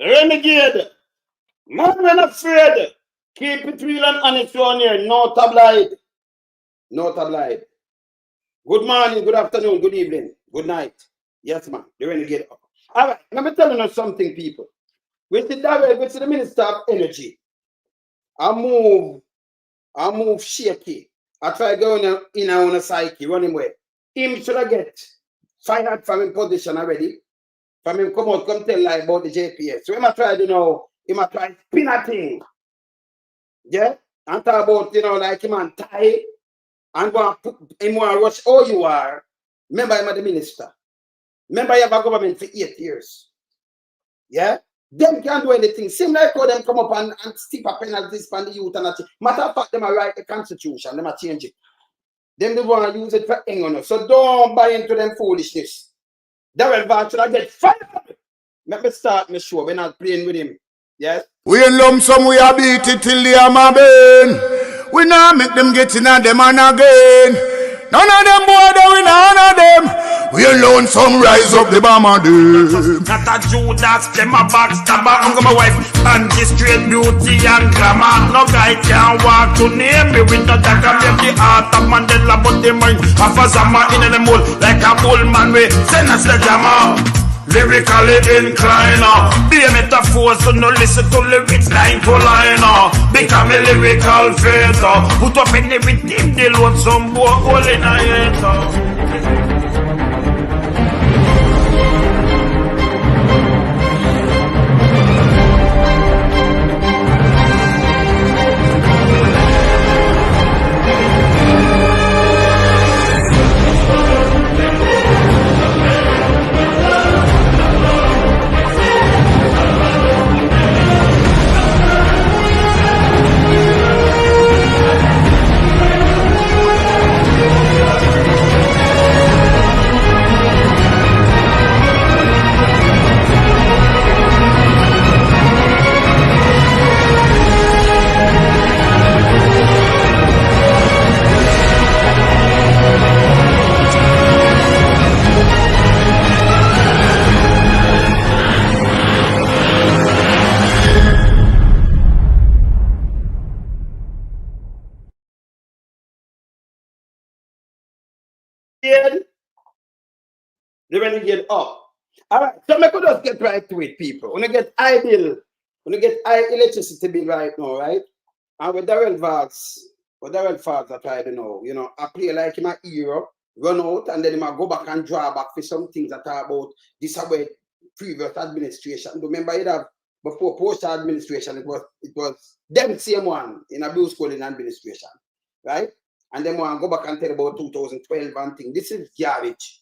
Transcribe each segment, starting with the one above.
Renegade. Man, we're not afraid. Keep it real and honest on here. No tabloid. No tabloid. Good morning, good afternoon, good evening, good night. Yes, man. The Renegade. All right. Let me tell you something, people. With the Minister of Energy, I move shaky. I try going in on a psyche, running away. Him should I get fired from his position already. From him come out, come tell lie about the JPS. So him I try, him I try spin a thing. Yeah? And talk about, like him and tie and go and put him want to rush all you are. Remember him the minister. Remember you have a government for 8 years. Yeah? Them can't do anything. Seem like how them come up and stick a penalties for the youth and that. Matter of fact, them are write the constitution, them are change it. Them they want to use it for hang on us. So don't buy into them foolishness. Daryl False should I get fired. Let me start my show. We're not playing with him. Yes? We in lump sum, we a beat it till they are my bane. We not make them get in at them and again. None of them boy, we none of them. We alone some rise up the bomber them. Not a Judas, them a backstabber. I'm my wife, and this straight beauty and glamour. No guy can walk to name me with no dagger. Make the heart of Mandela, but the mind of a Zama in the mold. Like a bullman, we send us the jammer. Lyrically inclined, be a metaphor, so no listen to lyrics line to line. Become a lyrical fader. Put up in everything, they load some boy all in a head. The Renegade up. All right, so we could just get right to it, people. When you get high bill, when you get high electricity bill right now, right? And with Daryl False, I try to know, I play like him a hero, run out, and then I go back and draw back for some things that are about this way previous administration. Remember, it have before post administration, it was them same one in a Bruce Collins administration, right? And then I go back and tell about 2012 and thing. This is garbage.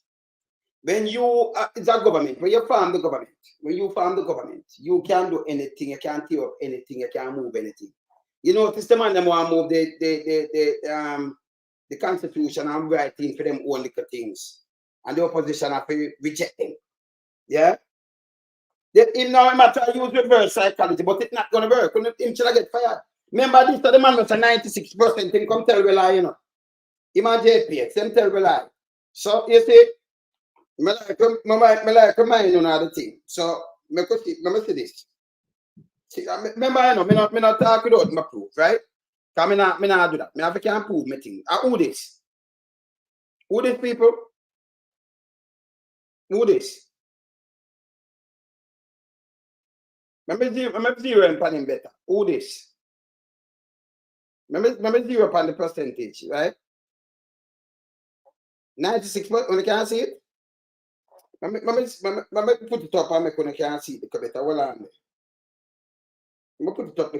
When you, it's a government, when you farm the government, you can't do anything, you can't tear up anything, you can't move anything. This the man them want to move the constitution and writing for them own little things. And the opposition have to reject them. Yeah? Him now matter use reverse psychology, but it's not gonna work. Him should get fired. Remember this the man was a 96% him come tell lie, Him and JPS, them tell lie. So you see, me like mind on other thing. So me see this. See, remember, me not talk without my proof, right? Because me not do that. Me have to can't prove my thing. Who this? Who this people? Who this? Remember zero and panning better. Who this? Remember zero upon the percentage, right? 96%, when you can't see it? Let me put it up and make you can't see it better. Well, let me put it up,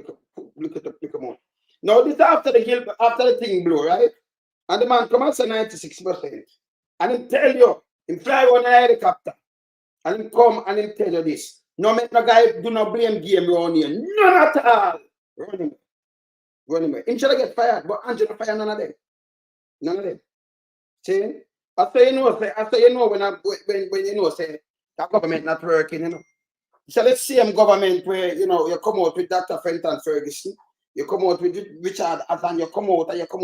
look it up more. Now, this after the thing blew, right? And the man come out say 96%. And he tell you, he fly on an helicopter. And he come and he tell you this. No make no guy do not blame game around here. None at all. Run away. Him should get fired, but Angela fire none of them. None of them. See? After you know when you know say that government not working, So let's see government where you come out with Dr. Fenton Ferguson, you come out with Richard Athan, you come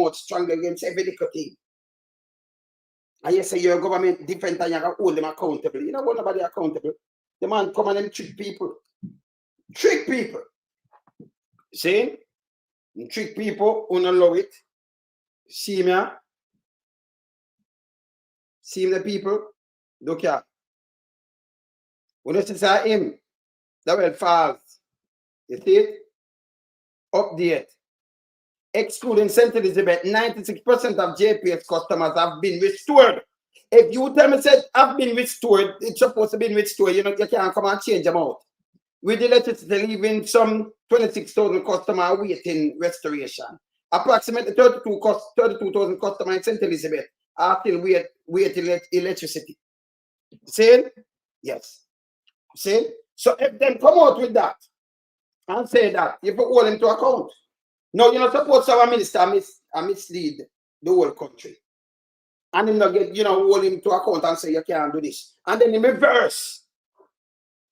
out strong against every little thing. And you say your government different and you can hold them accountable. You don't want nobody accountable. The man come and them trick people. people. See? You trick people who don't love it. See me? See the people? Look here. When you say him, Daryl False. You see it? Update. Excluding St. Elizabeth, 96% of JPS customers have been restored. If you tell me said have been restored, it's supposed to be restored, you can't come and change them out. With the electricity leaving some 26,000 customers waiting restoration. Approximately 32,000 customers in St. Elizabeth are still waiting electricity. See? Yes. See? So if them come out with that and say that, you put all into account. No, you're not supposed to have a minister mislead the whole country. And him not get, hold him to account and say you can't do this. And then him reverse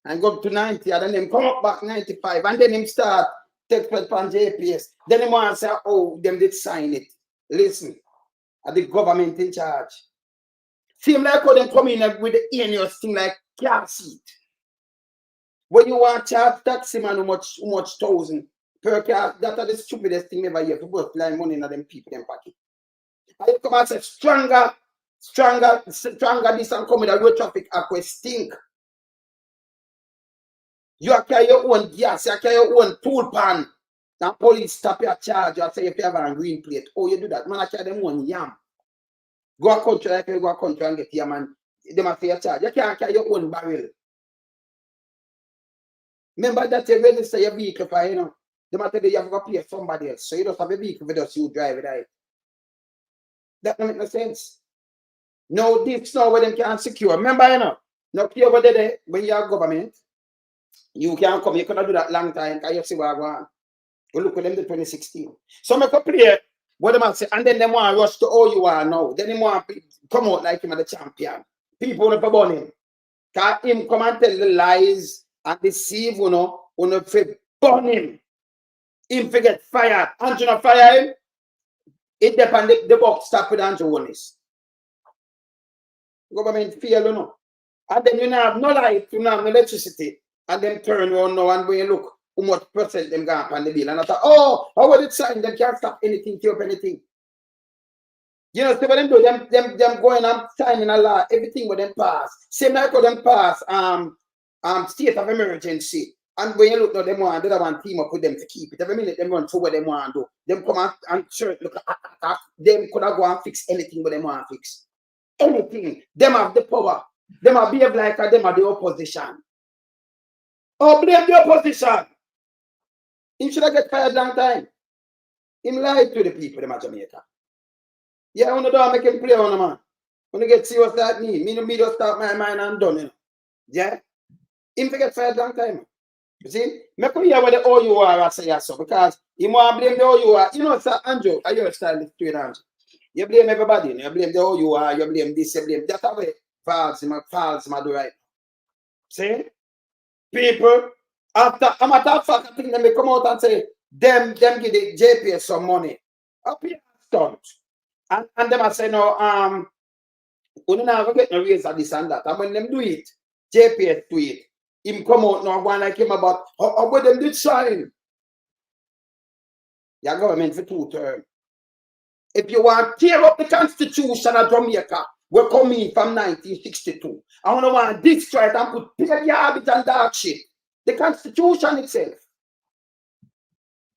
and go up to 90, and then him come up back 95, and then him start take place on JPS. Then him want to say, oh, them did sign it. Listen, are the government in charge? Seem like how them come in with the heinous thing like car seat. When you want to charge taxi man how much thousand per car, that are the stupidest thing ever here. People flying money in them people them pocket. And you come and say stronger this and come with a road traffic act will stink. You carry your own gas, you carry your own tool pan. And police stop your charge, you say if you have a green plate. Oh, you do that. Man, I carry them one yam. Go a country like you go a country and get yam and they must say your charge. You can't carry your own barrel. Remember that you register your vehicle for they must tell you have to pay somebody else. So you don't have a vehicle with us, you drive it right. That don't make no sense. No, this now where them can secure. Remember, now here over there, when you are government, you can come, you cannot do that long time, because you see what I want. You look with them the 2016. So I could play what them say, and then they want to rush to all you are now. Then they want to come out like him as the champion. People want to burn him. Because him come and tell the lies and deceive, want to burn him. Him forget fired. Andrew not fire him. It depends the box stop with Andrew Wallace. Government fail, And then you have no light, you have no electricity. And then turn around now and when you look how much percent them got on the bill. And I thought, oh, how will it sign? Them can't stop anything, keep up anything. See what them do? Them going and signing a law, everything with them pass. Same like how them pass state of emergency. And when you look now, them want the other one team up with them to keep it. Every minute them run through what them want to do. Them come and sure, look them could have go and fix anything but them want to fix. Anything. Them have the power. Them have behave like them are the opposition. Oh, blame the opposition. Him should have get fired long time. Him lied to the people in Jamaica. Yeah, I don't make him play on the man. When you get serious like me just start my mind and done, Yeah? Him to get fired long time. You see? Me come hear what the OUR say so because you want to blame the OUR. Sir Andrew, are you a style straight Andrew? You blame everybody. You blame the OUR, you blame this, you blame that. That's way false do right. See? People, after a matter of fact, I think they may come out and say, them give the JPS some money. Up here, stunt. And them I say, no, we don't have to get no raise at this and that. And when them do it, JPS do it. Him come out now, one like him about how what them did sign. Your government for 2 terms. If you want to tear up the Constitution of Jamaica, we're coming from 1962. I want to destroy it and put pure garbage and dark shit. The Constitution itself.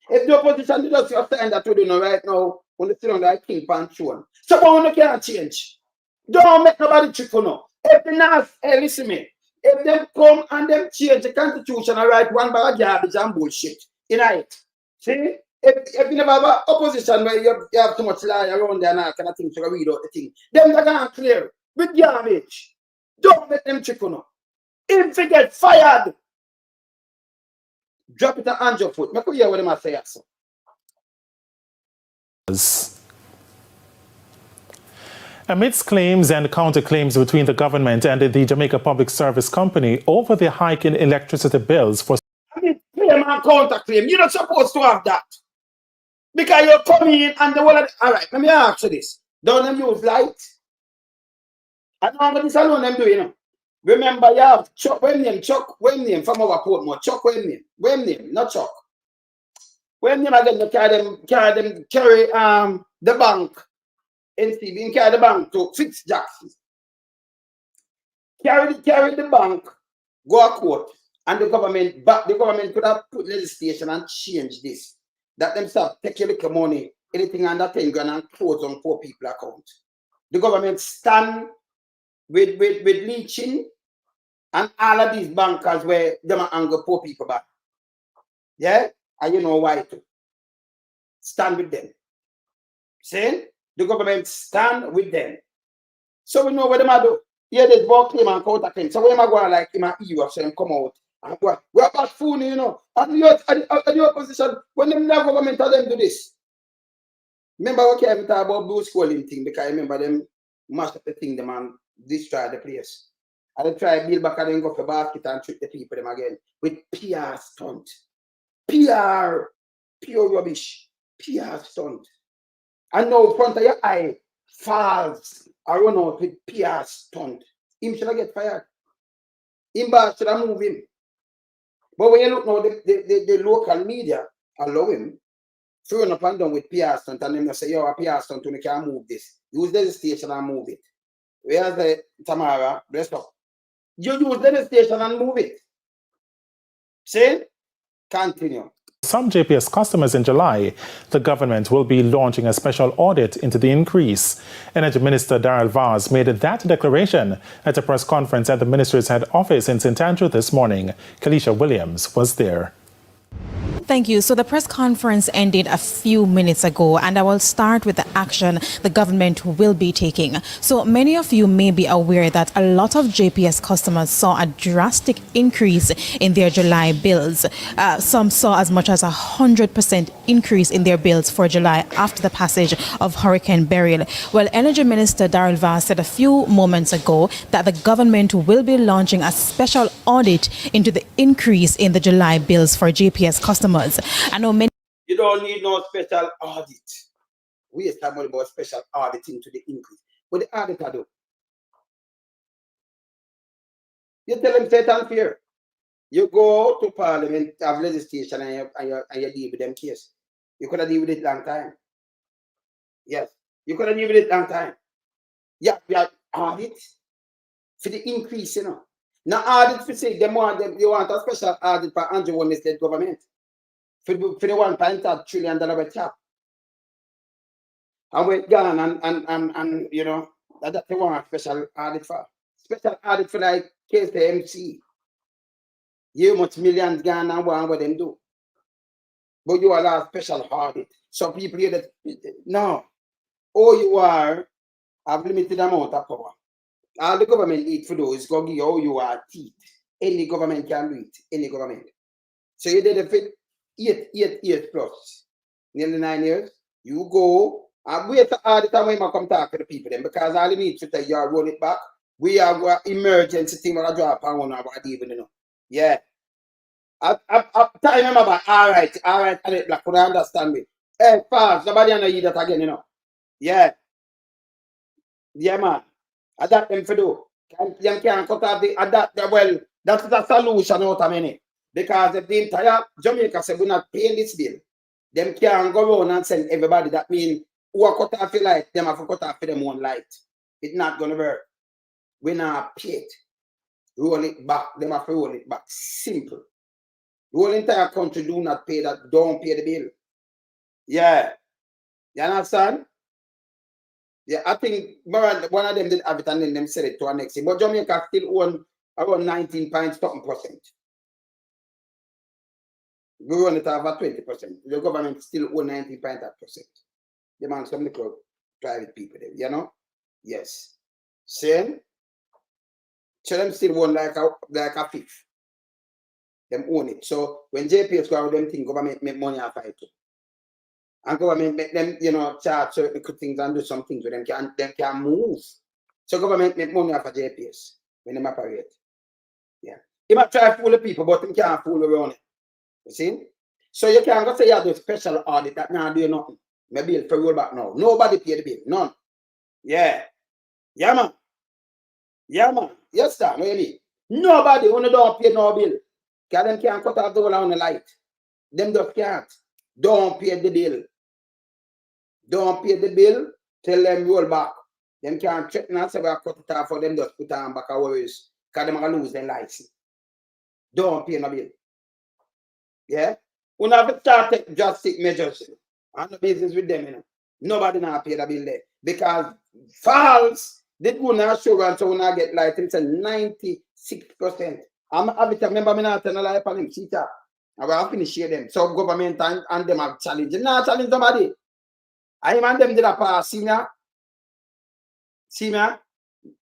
If the opposition does your stand that we do right now, when they sit on that king pan throne. So we can't change. Don't make nobody trick for no. If the NAS, hey, listen me. If them come and them change the Constitution and write one bag of garbage and bullshit in it. See? If you never have an opposition where you have too much lie around there and all kind of things to read out the thing, them they're going to clear with garbage. Don't let them trick on. If they get fired, drop it on your foot. Make you hear what them say. Amidst claims and counterclaims between the government and the Jamaica Public Service Company over the hike in electricity bills for... I mean, claim and counterclaim. You're not supposed to have that. Because you're coming in and the world... All right, let me ask you this. Don't them use light? I don't know what this alone them do, Remember, you have Chuck, when name from our Portmore, Chuck, when name, not Chuck. When name again, they carry the bank, NCB, carry the bank to fix Jackson. Carry the bank, go to court, and the government could have put legislation and change this. That themselves take a little money, anything under 10 grand and close on poor people account. The government stand with leeching and all of these bankers where them anger poor people back. Yeah? And you know why too. Stand with them. See? The government stand with them. So we know what them do. Yeah, there's more claim and counter claim. So when am I going like him and EU, so them come out and go, we're about food, you know. And you're at the opposition, when them government tell them do this. Remember what I talk about blue schooling thing, because I remember them mash up the thing, them and destroy the place. And they try to build back and then go for basket and trick the people them again with PR stunt. PR, pure rubbish. PR stunt. And now in front of your eye, False are run out with PR stunt. Him should get fired. Him boss should have moved him. But when you look now, the local media allow him to run up and down with PR stunt, and them say, yo, a PR stunt, you can't move this. Use the station and move it. Where's the Tamara? Bless up. You use the station and move it. See? Continue. Some JPS customers in July, the government will be launching a special audit into the increase. Energy Minister Daryl False made that declaration at a press conference at the ministry's head office in St. Andrew this morning. Kalisha Williams was there. Thank you. So the press conference ended a few minutes ago, and I will start with the action the government will be taking. So many of you may be aware that a lot of JPS customers saw a drastic increase in their July bills. Some saw as much as 100% increase in their bills for July after the passage of Hurricane Beryl. Well, Energy Minister Daryl False said a few moments ago that the government will be launching a special audit into the increase in the July bills for JPS customers. I know many. You don't need no special audit. We are talking about special auditing to the increase. What the auditor do? You tell them set and fair. You go to Parliament, have legislation, and you deal with them case. You could have deal with it long time. Yes, you could have deal with it long time. Yeah, audit for the increase, you know. Now audit for say you want a special audit for Andrew One state government. For the $1.5 trillion cap. And we're gone and you know, that's the one special audit for. Special audit for like KSMC. You much millions gone and what them do. But you allow special audit. Some people hear that no. All you are have limited amount of power. All the government need for those is go give you all you are teeth. Any government can do it. Any government. So you did a fit 8 years plus, nearly 9 years. You go and wait all the time when I come talk to the people then, because all you need to tell you roll it back. We have an emergency thing when I drop on one about even, you know. Yeah. I remember about all right, black, could I understand me? Hey, False, nobody know you that again, you know. Yeah. Yeah, man. Adapt them for do. You can't cut off the adapt well, that's the solution out of many. Because if the entire Jamaica said we're not paying this bill, them can't go around and send everybody. That means who are cut off the light, them have to cut off for them own light. It's not gonna work. We're not paid. Roll it back, them have to roll it back. Simple. The whole entire country do not pay that, don't pay the bill. Yeah. You understand? Yeah, I think one of them did have it and then them said it to our next thing. But Jamaica still own around 19.something%. We run it over 20%. The government still own 19.8%. The man some little private people there, you know? Yes. Same. So them still own like a fifth. Them own it. So when JPS go out, them think government make money off it too. And government make them, you know, charge certain things and do some things with them can move. So government make money off of JPS when them operate. Yeah. He might try to fool the people, but he can't fool around it. You see? So you can't go say you do a special audit that now do nothing. My bill for roll back now. Nobody pay the bill. None. Yeah. Yeah, man. Yeah, man. Yes, sir. No, you mean? Nobody who don't pay no bill. Because them can't cut off the whole on the light. Them just can't. Don't pay the bill. Don't pay the bill. Tell them roll back. Them can't threaten us about cut it off for them just put on back a worries. Because them going to lose their license. Don't pay no bill. Yeah? We have to start take drastic measures. And the business with them, you know. Nobody now pay the bill there. Because false, they go now assurance so when I get license, it's a 96%. I'm happy to remember me not telling a lie on him, see that. I will finish share them. So government and them have challenge. You not challenge somebody. I man them did a pass. See me? See me?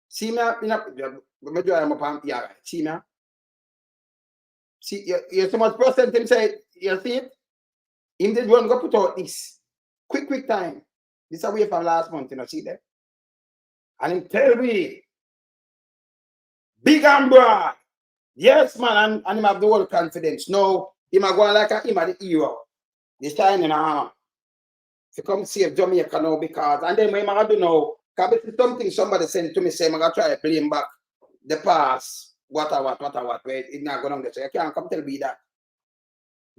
See me? You know, I'm up here. See me? See, you so much percent him say, you see it? Him did one go put out this. Quick time. This away from last month, you know, see that? And him tell me, big and broad. Yes, man, and him have the whole confidence. No, him a go like him at the hero. This time in a hammer. To come save Jamaica now because, and then when I do know, because it's something somebody sent to me, say, I'm going to try to blame back the past, what, where it's not going to get. So you can't come tell me that.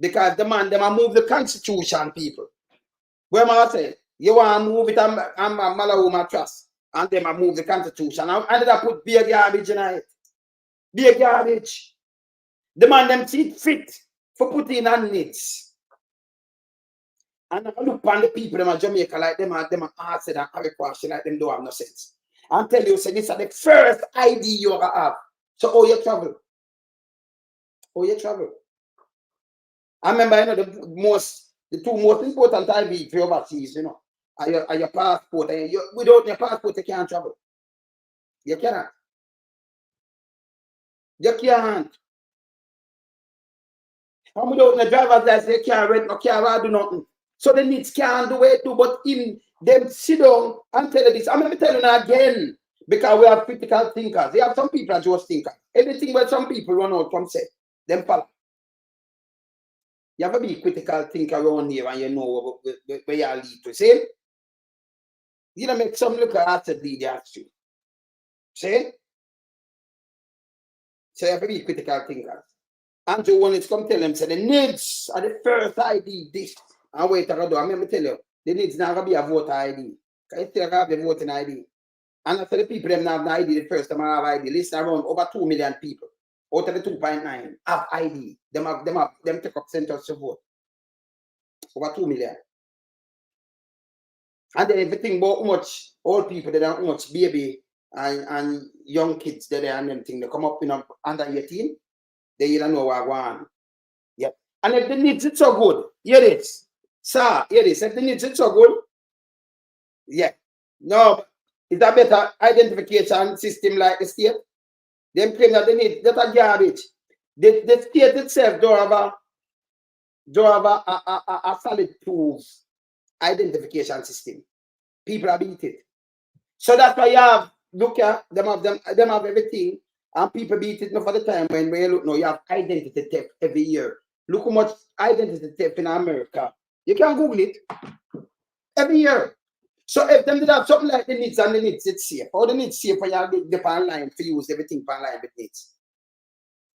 Because the man, them move the constitution, people. Where I say, you want to move it on Malawi trust, and them move the constitution. And then I put beer garbage in it. Beer garbage. The man, them see fit for putting on needs. And I look upon the people in Jamaica like them are answered and have a question like them don't have no sense. And tell you, say this is the first ID you ever have. So how you travel? How you travel? I remember, you know, the two most important ID for overseas, you know, are your passport. And without your passport, you can't travel. You cannot. You can't. And without the driver's license, you can't rent no car or do nothing. So the needs can't do what do, but in them sit down and tell you this. I'm going to tell you again, because we have critical thinkers. They have some people are just thinkers. Everything where some people run out from say, them follow. You have to be a critical thinker around here and you know where you lead to. See? You know, make some look at the lead you. See? So you have to be critical thinkers. And so when it's come tell them, say the needs are the first ID, this. And wait, I remember tell you, the needs not going to be a voter ID. Because you still have the voting ID. And after the people them have the ID, the first time I have ID, listen around over 2 million people. Out of the 2.9 have ID. Them take up centers to vote. Over 2 million. And then everything about how much old people, they don't much baby and young kids that they and them thing. They come up, you know, under 18, they don't know what I want. Yeah. And if the needs it's so good, here it is. Sir, here it is. If the needs it's so good, yeah. No, is that better identification system like the state? Them claim that they need that are garbage. The state itself don't have a solid proof identification system. People are beat it. So that's why you have look at them have everything and people beat it. Not for the time when you look now, you have identity theft every year. Look how much identity theft in America. You can Google it every year. So if them did have something like the needs and the needs, it's safe. Or the needs safe when you get online to use everything online with needs.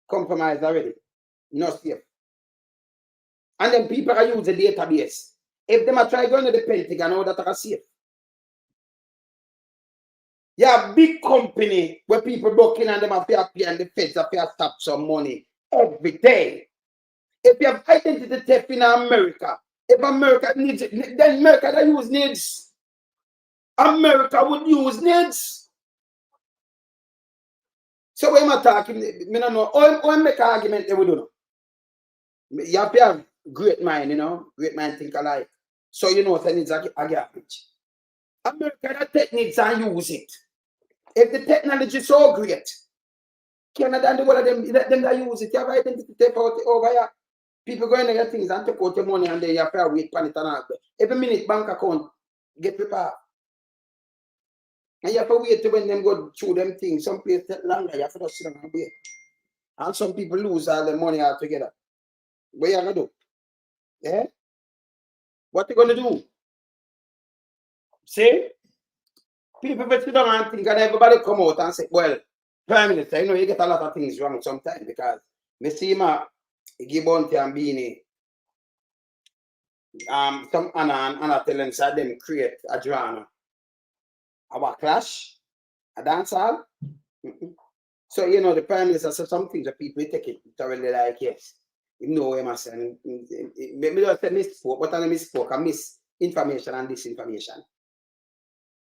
Compromised already. Not safe. And then people are using the database. If them are trying going to the Pentagon, all that are safe. You have big company where people working and them have to pay and the feds have to stop some money every day. If you have identity theft in America, if America needs it, then America that use needs. America would use needs. So when I'm talking, I don't know, or make an argument they would do. You have to have great mind, you know, great mind think alike. So you know what needs a garbage. America that take needs and use it. If the technology is so great, Canada and the world of them that use it, you have identity theft over here. People go in and get things and take out your money and then you have to wait for it and all. Every minute bank account get prepared. And you have to wait till when them go through them things. Some place take longer, you have to just sit down and wait. And some people lose all the money altogether. What you gonna do? Yeah? What you gonna do? See? People will sit down and think and everybody come out and say, well, Prime Minister, you know, you get a lot of things wrong sometimes because me see him give bounty and beanie. Some Anna tell them say them create a drama. Our clash, a dance hall. So you know the Prime Minister said some things that people take it thoroughly like yes. You know him as me don't say misspoke, but I misspoke, I misinformation and disinformation.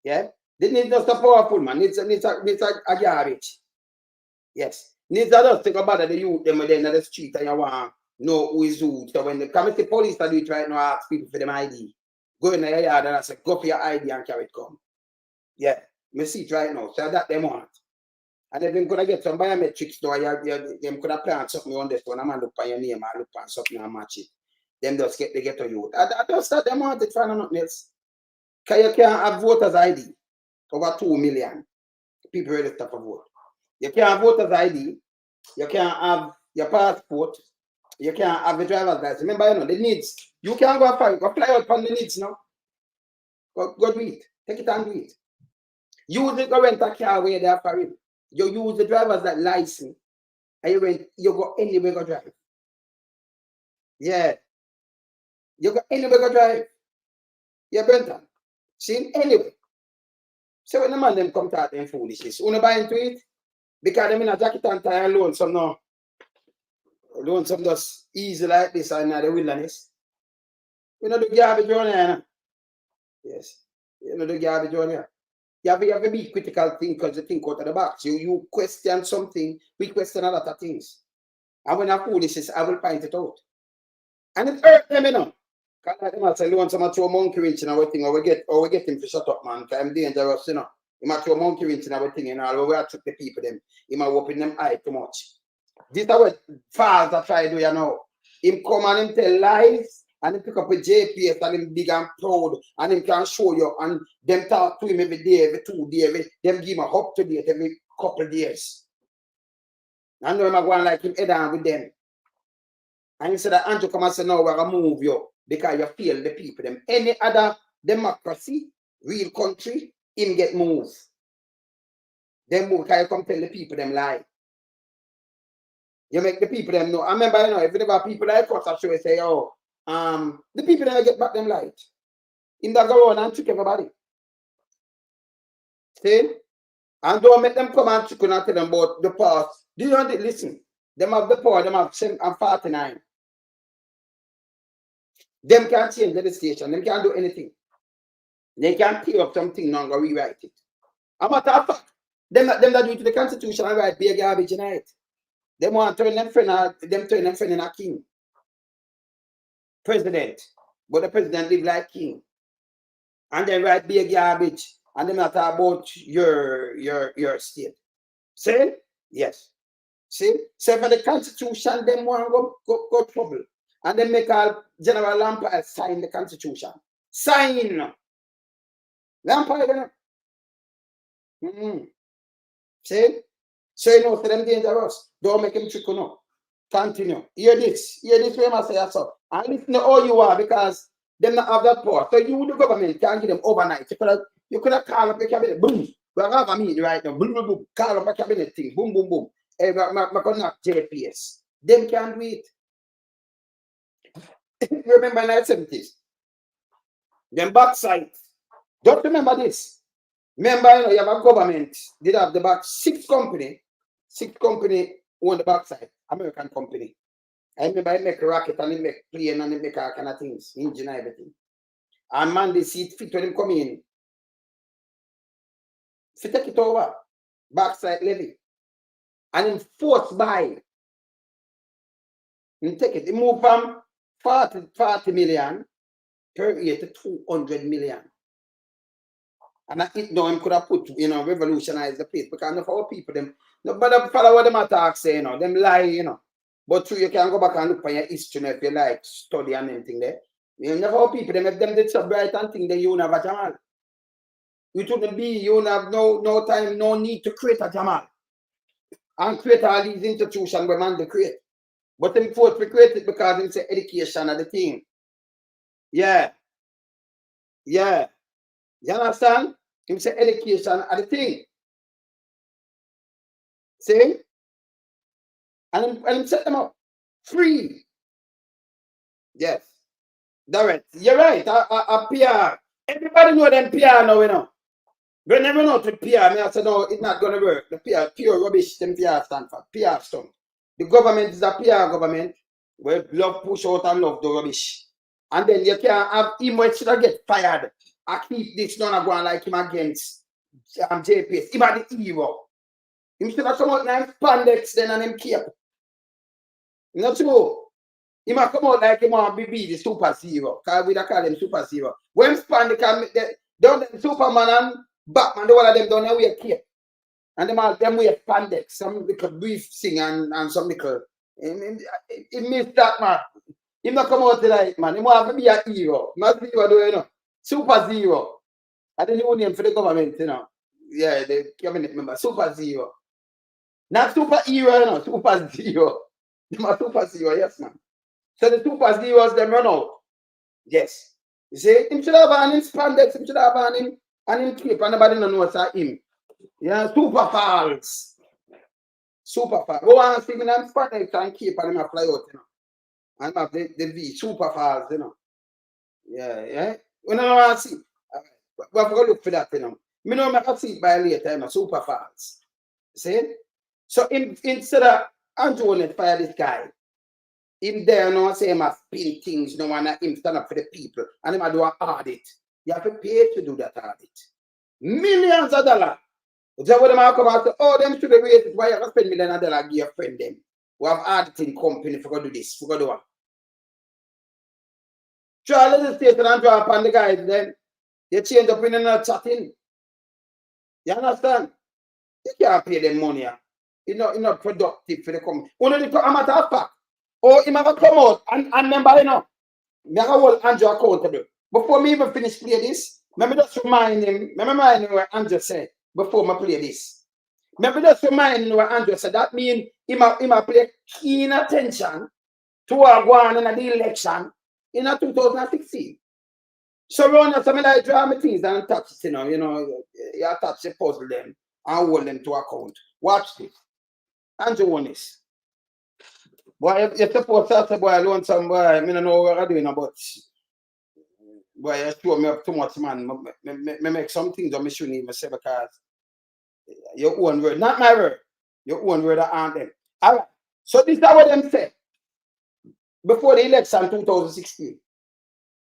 Yeah? They need just a powerful man, needs a garbage. Yes. Needs a just think about the youth them in the street and you want know who is who. So when the committee police do it right now, ask people for them ID. Go in the yard and I say, go for your ID and carry it come. Yeah. Me see it right now. So that them want. And if them could get some biometrics though, them could have planned something on this one. I'm look on your name and look on something and match it. Them just get to youth. I just start them want it for nothing else. Because you can't have voters ID. Over 2 million people register for vote. You can't have voters ID. You can't have your passport. You can't have the driver's license. Remember, you know, the needs. You can't go fly out on the needs now. Go do it. Take it and do it. Use the go rent a car where they are for it. You use the driver's license and you go anywhere go drive. Yeah. You go anywhere go drive. Yeah, Brenton. See, anyway. So when the man them come to out them foolishness, you buy into it? Because them in a jacket and tie and loan some now. Loan some just easy like this and the wilderness. You know the garbage on here. Yes. You know the garbage on here. You have to be critical thing because you think out of the box. You question something, we question a lot of things. And when I'm foolishness, I will point it out. And it hurt them, you know. Because like them say, you want someone to throw a monkey wrench in everything, or we get him to shut up, man, because I'm dangerous, you know. He might throw a monkey wrench in everything, you know, we have to the people them. He might open them eye too much. This is what False are trying to do, you know. Him come and him tell lies, and him pick up a JPS and him big and proud, and him can show you, and them talk to him every day, every 2 days, them give him a up to date every couple of days. I know him going like him head on with them. And he said that Andrew come and say, no, we're going to move you because you feel the people. Them. Any other democracy, real country, him get moved. They move because you come tell the people them lie. You make the people them know. I remember, you know, if there were people like us, I should say, oh, the people that get back them light. In that go on and trick everybody. See? And don't make them come and trick and tell them about the past. Do you want to listen? Them have the power, them have 49. Them can't change the legislation. Them can't do anything. They can't tear up something now and rewrite it. A matter of fact, them that do it to the Constitution and write be a garbage in it. Them want to turn them friend in a king. President. But the president live like king. And then write be a garbage. And them not talk about your state. See? Yes. See? So for the Constitution, them want to go trouble. And then make all General Lampard sign the Constitution. Sign. Lampard, See? So you know, for them dangerous. Don't make him trick you know. Continue. Hear this way I say so. And listen to all you are because them not have that power. So you, the government, can't give them overnight. You could have called up the cabinet. Boom. We have a meeting right now. Boom, boom, boom. Call up a cabinet thing. Boom, boom, boom. Hey, we're going to JPS. Them can't do it. Remember in the 70s? Them backside. Don't remember this. Remember, you know, you have a government. Did have the back 6 company own the backside. American company. I remember they make a rocket and they make plane and they make all kind of things, engine and everything. And man, they see it fit when them come in. If you take it over, backside levy. And then force buy. And take it. They move from 40 million per year to 200 million. And I think no, him could have put, you know, revolutionize the place because enough of our people, them, nobody follow what them attack say, you know, them lie, you know. But true, you can go back and look on your history if you like, study and anything there. You never have people, them, if them did so bright and thing, then you never have a Jamal. You shouldn't be, you have no time, no need to create a Jamal. And create all these institutions where man they create. But them force to create it because it's education of the thing. Yeah. Yeah. You understand? Him say education are the thing. See? And him set them up. Free. Yes. Direct. You're right. A PR. Everybody know them PR now, you know. We never know to PR. Me I say no, it's not gonna work. The PR, pure rubbish, them PR stand for. PR stuff. The government is a PR government. We love push out and love the rubbish. And then you can't have him when should I get fired. I keep this none going like him against JPS. Him at the hero. Him should have come out like spandex then and him cape. Not true. He might come out like he want to be the superhero. Because we don't call him superhero. When spandex, them Superman and Batman, the one of them don't know wear cape. And them wear spandex. Some little brief thing and some little. He missed that, man. He not come out tonight, man. He want to be a hero. Not hero, do you know? Superhero. I don't know name for the government, you know. Yeah, the cabinet member. Superhero. Not superhero, you know. Superhero. Them are superhero, yes, man. So the superheroes them run out. Yes. You see, him should have on him spandex, him should have on him and him cape, and nobody don't know what's at him. Yeah, super false. Super false. Go on and see me and spandex and cape and him fly out, you know. And have the V, super false, you know. Yeah. We don't want to see. We have to go look for that, you know. Me know I can see it by later, you know, super false. See? So instead of Andrew wanted to fire this guy, him there now say him a spin things, no one him stand up for the people, and him a do an audit. You have to pay to do that audit. Millions of dollars. So when them come out, oh, them should have waited. Why you have to spend millions of dollars give your friend them? We have auditing company for go do this, for go do one. Try legislation and draw upon the guys, then they change up in another chatting. You understand? You can't pay them money. It's not productive for the company. Only the matter of fact. Or he might come out and remember, you know, me have hold Andrew accountable. Before me even finish play this, let me just remind him what Andrew said before I play this. Let me just remind him what Andrew said. That means he might pay keen attention to what going on in the election in 2016. So run some like draw me things and touch it, you know, you touch the puzzle them and hold them to account. Watch this. Andrew won this. Boy, if suppose I say, boy, I loan some boy, I don't know what I'm doing about. Boy, you show me up too much, man. Me make some things that I shouldn't even say because your own word, not my word. Your own word aren't them. All right. So this is what them say before the election 2016.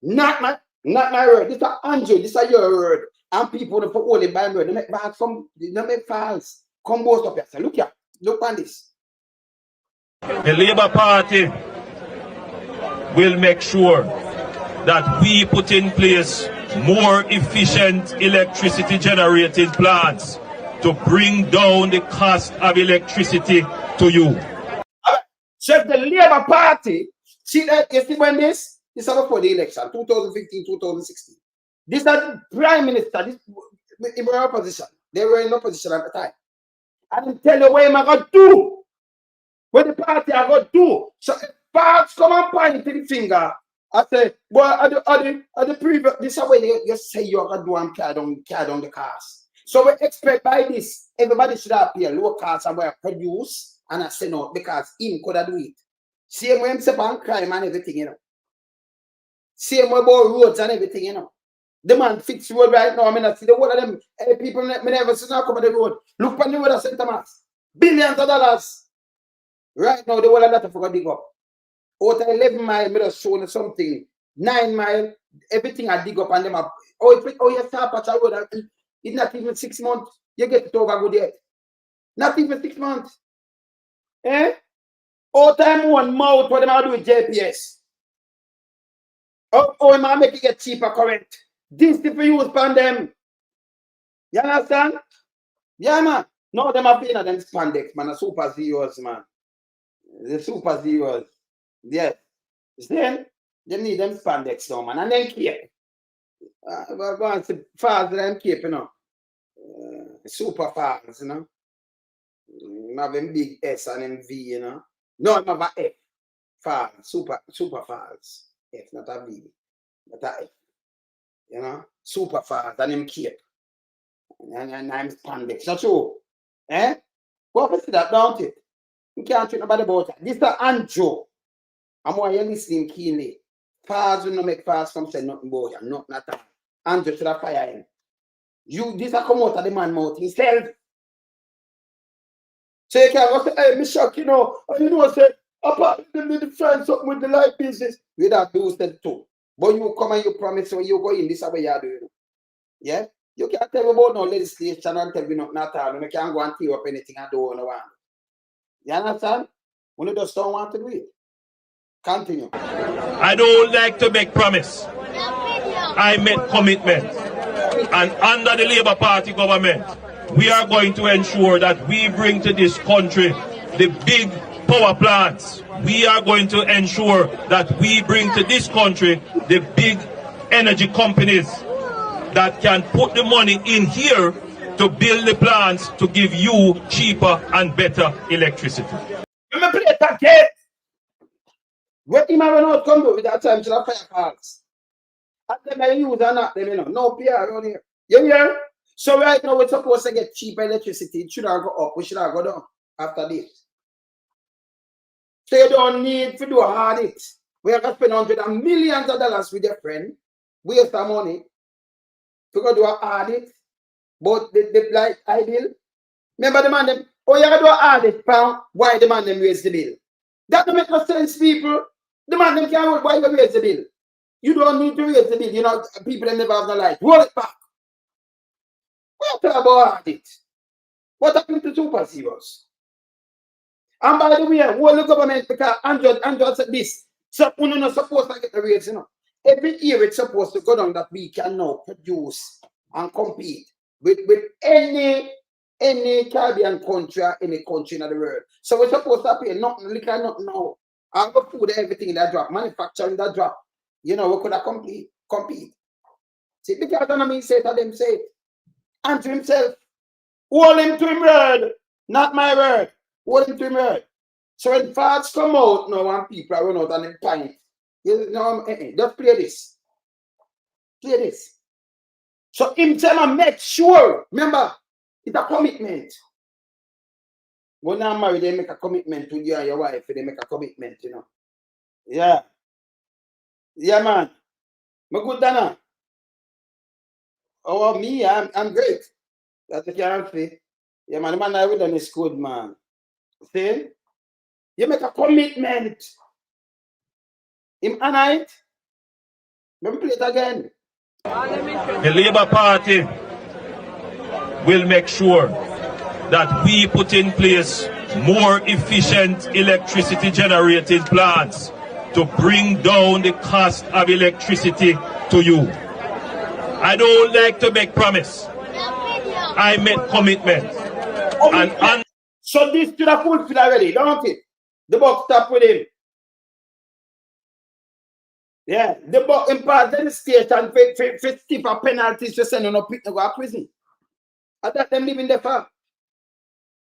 Not my word. This is Andrew. This is your word. And people that put only by word. They make bad they make files. Come both up here. So look here. Look on this. The Labour Party will make sure that we put in place more efficient electricity generating plants to bring down the cost of electricity to you. So the Labour Party, see that you see when this is before the election, 2015, 2016. This is the Prime Minister, this in opposition. They were in opposition at the time. I didn't tell you what I'm going to do. What the party are going to do. So if False come and point to the finger, I say, boy, are the previous, this is where you say you're going to do and carry down the cost. So we expect by this, everybody should have pay low cost and we produce and I say no, because him could have do it. Same way him say on crime and everything, you know. Same way about roads and everything, you know. The man fix road right now. I mean, I see the whole of them people never see now come on the road. Look on the road of St. Thomas. Billions of dollars. Right now, the whole of that I forgot to dig up. Out of 11 miles, I just shown something. 9 miles, everything I dig up and them up. You start patch a road. It's not even 6 months. You get it over good yet. Not even 6 months. Eh? All time one mouth what them I do with JPS. Am I make it get cheaper, correct? This if you use upon them. You understand? Yeah, man. No, them are paying them spandex, man. The super zeros, man. The super zeros. Yes. Then they need them spandex now, man. And then cape. We're going to fast them cape, you know. Super fast, you know. Have them big S and them V, you know. No, I'm have a F. Fast. Super fast. F, not a V. But a F. You know, super fast and him cape. And I'm spandex. Not true. Eh? Go up see that, don't it? You can't treat nobody about that. This is Andrew. I'm why you listening keenly. Fast will not make fast from saying nothing about you, nothing at all. Andrew should have fire him. You this a come out of the man mouth himself. So you can't go say, hey, me shock, you know, and you know, say, apart from them find something with the life business, we that do that too. But you come and you promise when you go in, this is what you're doing. Yeah? You can't tell me about no legislation and tell me nothing at all. And you can't go and tear up anything and do what you want. You understand? When you just don't want to do it. Continue. I don't like to make promise. I make commitment. And under the Labour Party government, we are going to ensure that we bring to this country the big power plants. We are going to ensure that we bring to this country the big energy companies that can put the money in here to build the plants to give you cheaper and better electricity. Let me play it again. When him run out come with that time to the fire parks. And them I use or not them, you know. No PR around here. You hear? So right now we're supposed to get cheaper electricity. It should have go up. We should have go down after this. So you don't need to do a audit. We have to spend hundreds of millions of dollars with your friend. Waste our money. To go do an audit. But the like ideal. Remember the man them, oh you gotta do an audit, pound. Why the man them raise the bill? That don't make no sense, people. The man them can't work, why you raise the bill? You don't need to raise the bill. You know, people them never have no light. Roll it back. What about it? What happened to super serious? And by the way, all the government, because Andrew said this, so we're not supposed to get the rates, you know. Every year it's supposed to go down that we can now produce and compete with any Caribbean country or any country in the world. So we're supposed to pay nothing, little nothing now. And go food, everything that drop, manufacturing that drop. You know, we could have compete. See, because I mean, say to them, say, and to himself, hold him to him word, not my word. Hold him to him word. So when facts come out now and people run out and they panic, you know, just play this. Play this. So him tell me make sure, remember, it's a commitment. When I'm married, they make a commitment to you and your wife, they make a commitment, you know. Yeah. Yeah, man. I'm good, Dana. Oh, me, I'm great. That's what you can say. Yeah, man, the man I with them is good, man. See? You make a commitment. Him and it. Let me play it again. The Labour Party will make sure that we put in place more efficient electricity generating plants to bring down the cost of electricity to you. I don't like to make promise. I make commitment. And so this to the fulfill already, don't it? The box stop with him. Yeah, the box in part of the station for stiffer penalties to send on a pit to go to prison. I thought them living there for.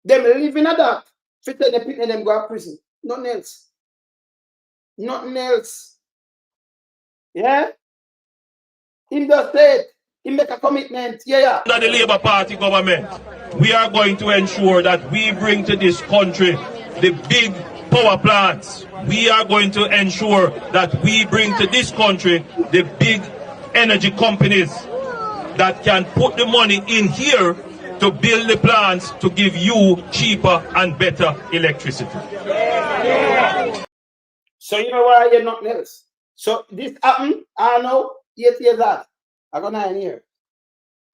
Them living at that. For the pit and them go to prison. Nothing else. Nothing else. Yeah? In the state, he make a commitment. Yeah. Under the Labour Party government, we are going to ensure that we bring to this country the big power plants. We are going to ensure that we bring to this country the big energy companies that can put the money in here to build the plants to give you cheaper and better electricity. So you know why you're nothing else. So this happened, I know, 8 years out. I got 9 years.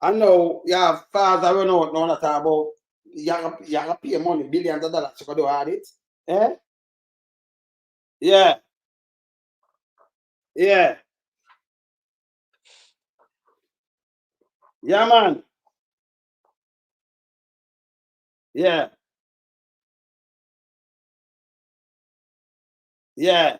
I know you have father run out now that about you have to pay money, billions of dollars to do audit. Eh? Yeah. Yeah. Yeah, man. Yeah. Yeah.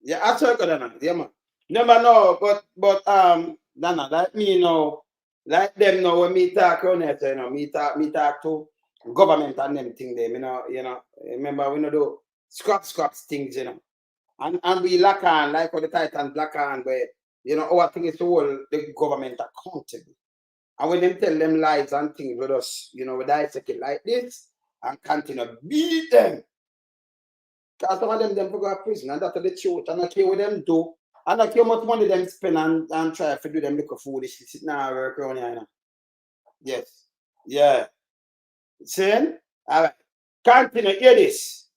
Yeah, I talk Dana. Yeah, man. Never know, but Dana, like me know, like them know when me talk on it, you know, me talk to government and them thing them, you know. Remember we know do scraps things, you know. And we lock on, like all the Titans lock on where You know, our thing is to hold the government accountable. And when them tell them lies and things with us, you know, we dissect it like this and continue to beat them. Because some of them go to prison, and that's the truth. And I care what them do. And I care how much money them spend and try to do them little foolishly. Sit now work around here. You know? Yes. Yeah. See? All right. Continue. Hear this.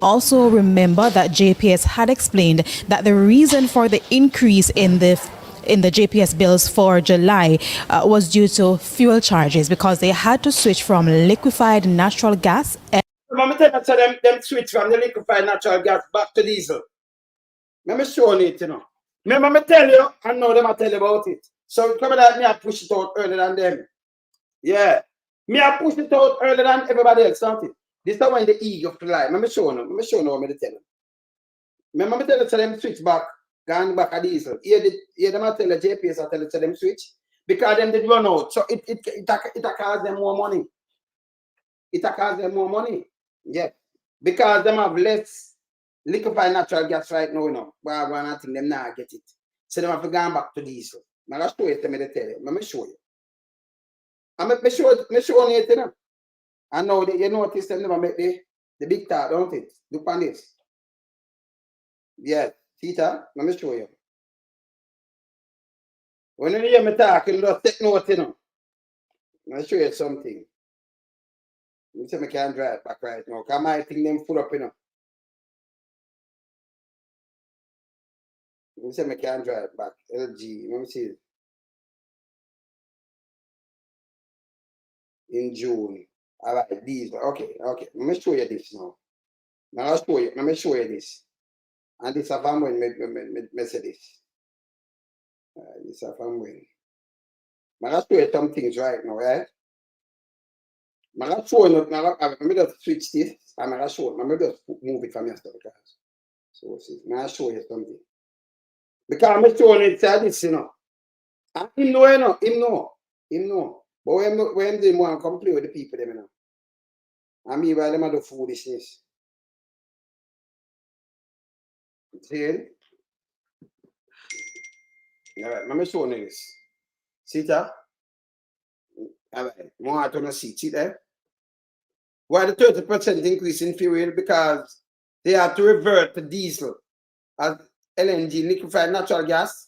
Also remember that JPS had explained that the reason for the increase in the JPS bills for July was due to fuel charges because they had to switch from liquefied natural gas. Remember tell us them switch from the liquefied natural gas back to diesel. Let me show you it, you know. Remember me tell you, and now them I tell you about it. So come like me I push it out earlier than them. Yeah. Me I push it out earlier than everybody else, don't it? This is when the ego fly. Let me show you. Let me show you what I tell you. Remember me tell you to them switch back, going back a diesel. Here them I tell the JPS I tell you to them switch. Because them did run out. So it cost them more money. It cost them more money. Yeah. Because them have less liquefied natural gas right now, you know. But I think them now get it. So them have to go back to diesel. I'm going to show you to me to tell you. Let me show you. I'm going to show you it, you know. And now you notice them never make the big talk, don't it? Look on this. Yeah. See that? Let me show you. When you hear me talking, just take note, you know. I'll show you something. Let me see if I can drive back right now. Because my thing them full up, you know. Let me see if I can drive back. LG. Let me see. In June. All right, these. Okay. Let me show you this now. Now I'll show you. Let me show you this. And this is a van when me say this. This is a van when. I'll show you some things right now, right? I'll show you. Let me just switch this. And I'll show you. Let me just move it from your stuff. So see. I'll show you something. Because I'm showing it this, you know. And him know, you know. Him know. But when they want to come play with the people, them, you know. And me, while them do foolishness. See? All right, let me show you this. See that? All right, want to see there? Why the 30% increase in fuel? Because they have to revert to diesel as LNG, liquefied natural gas,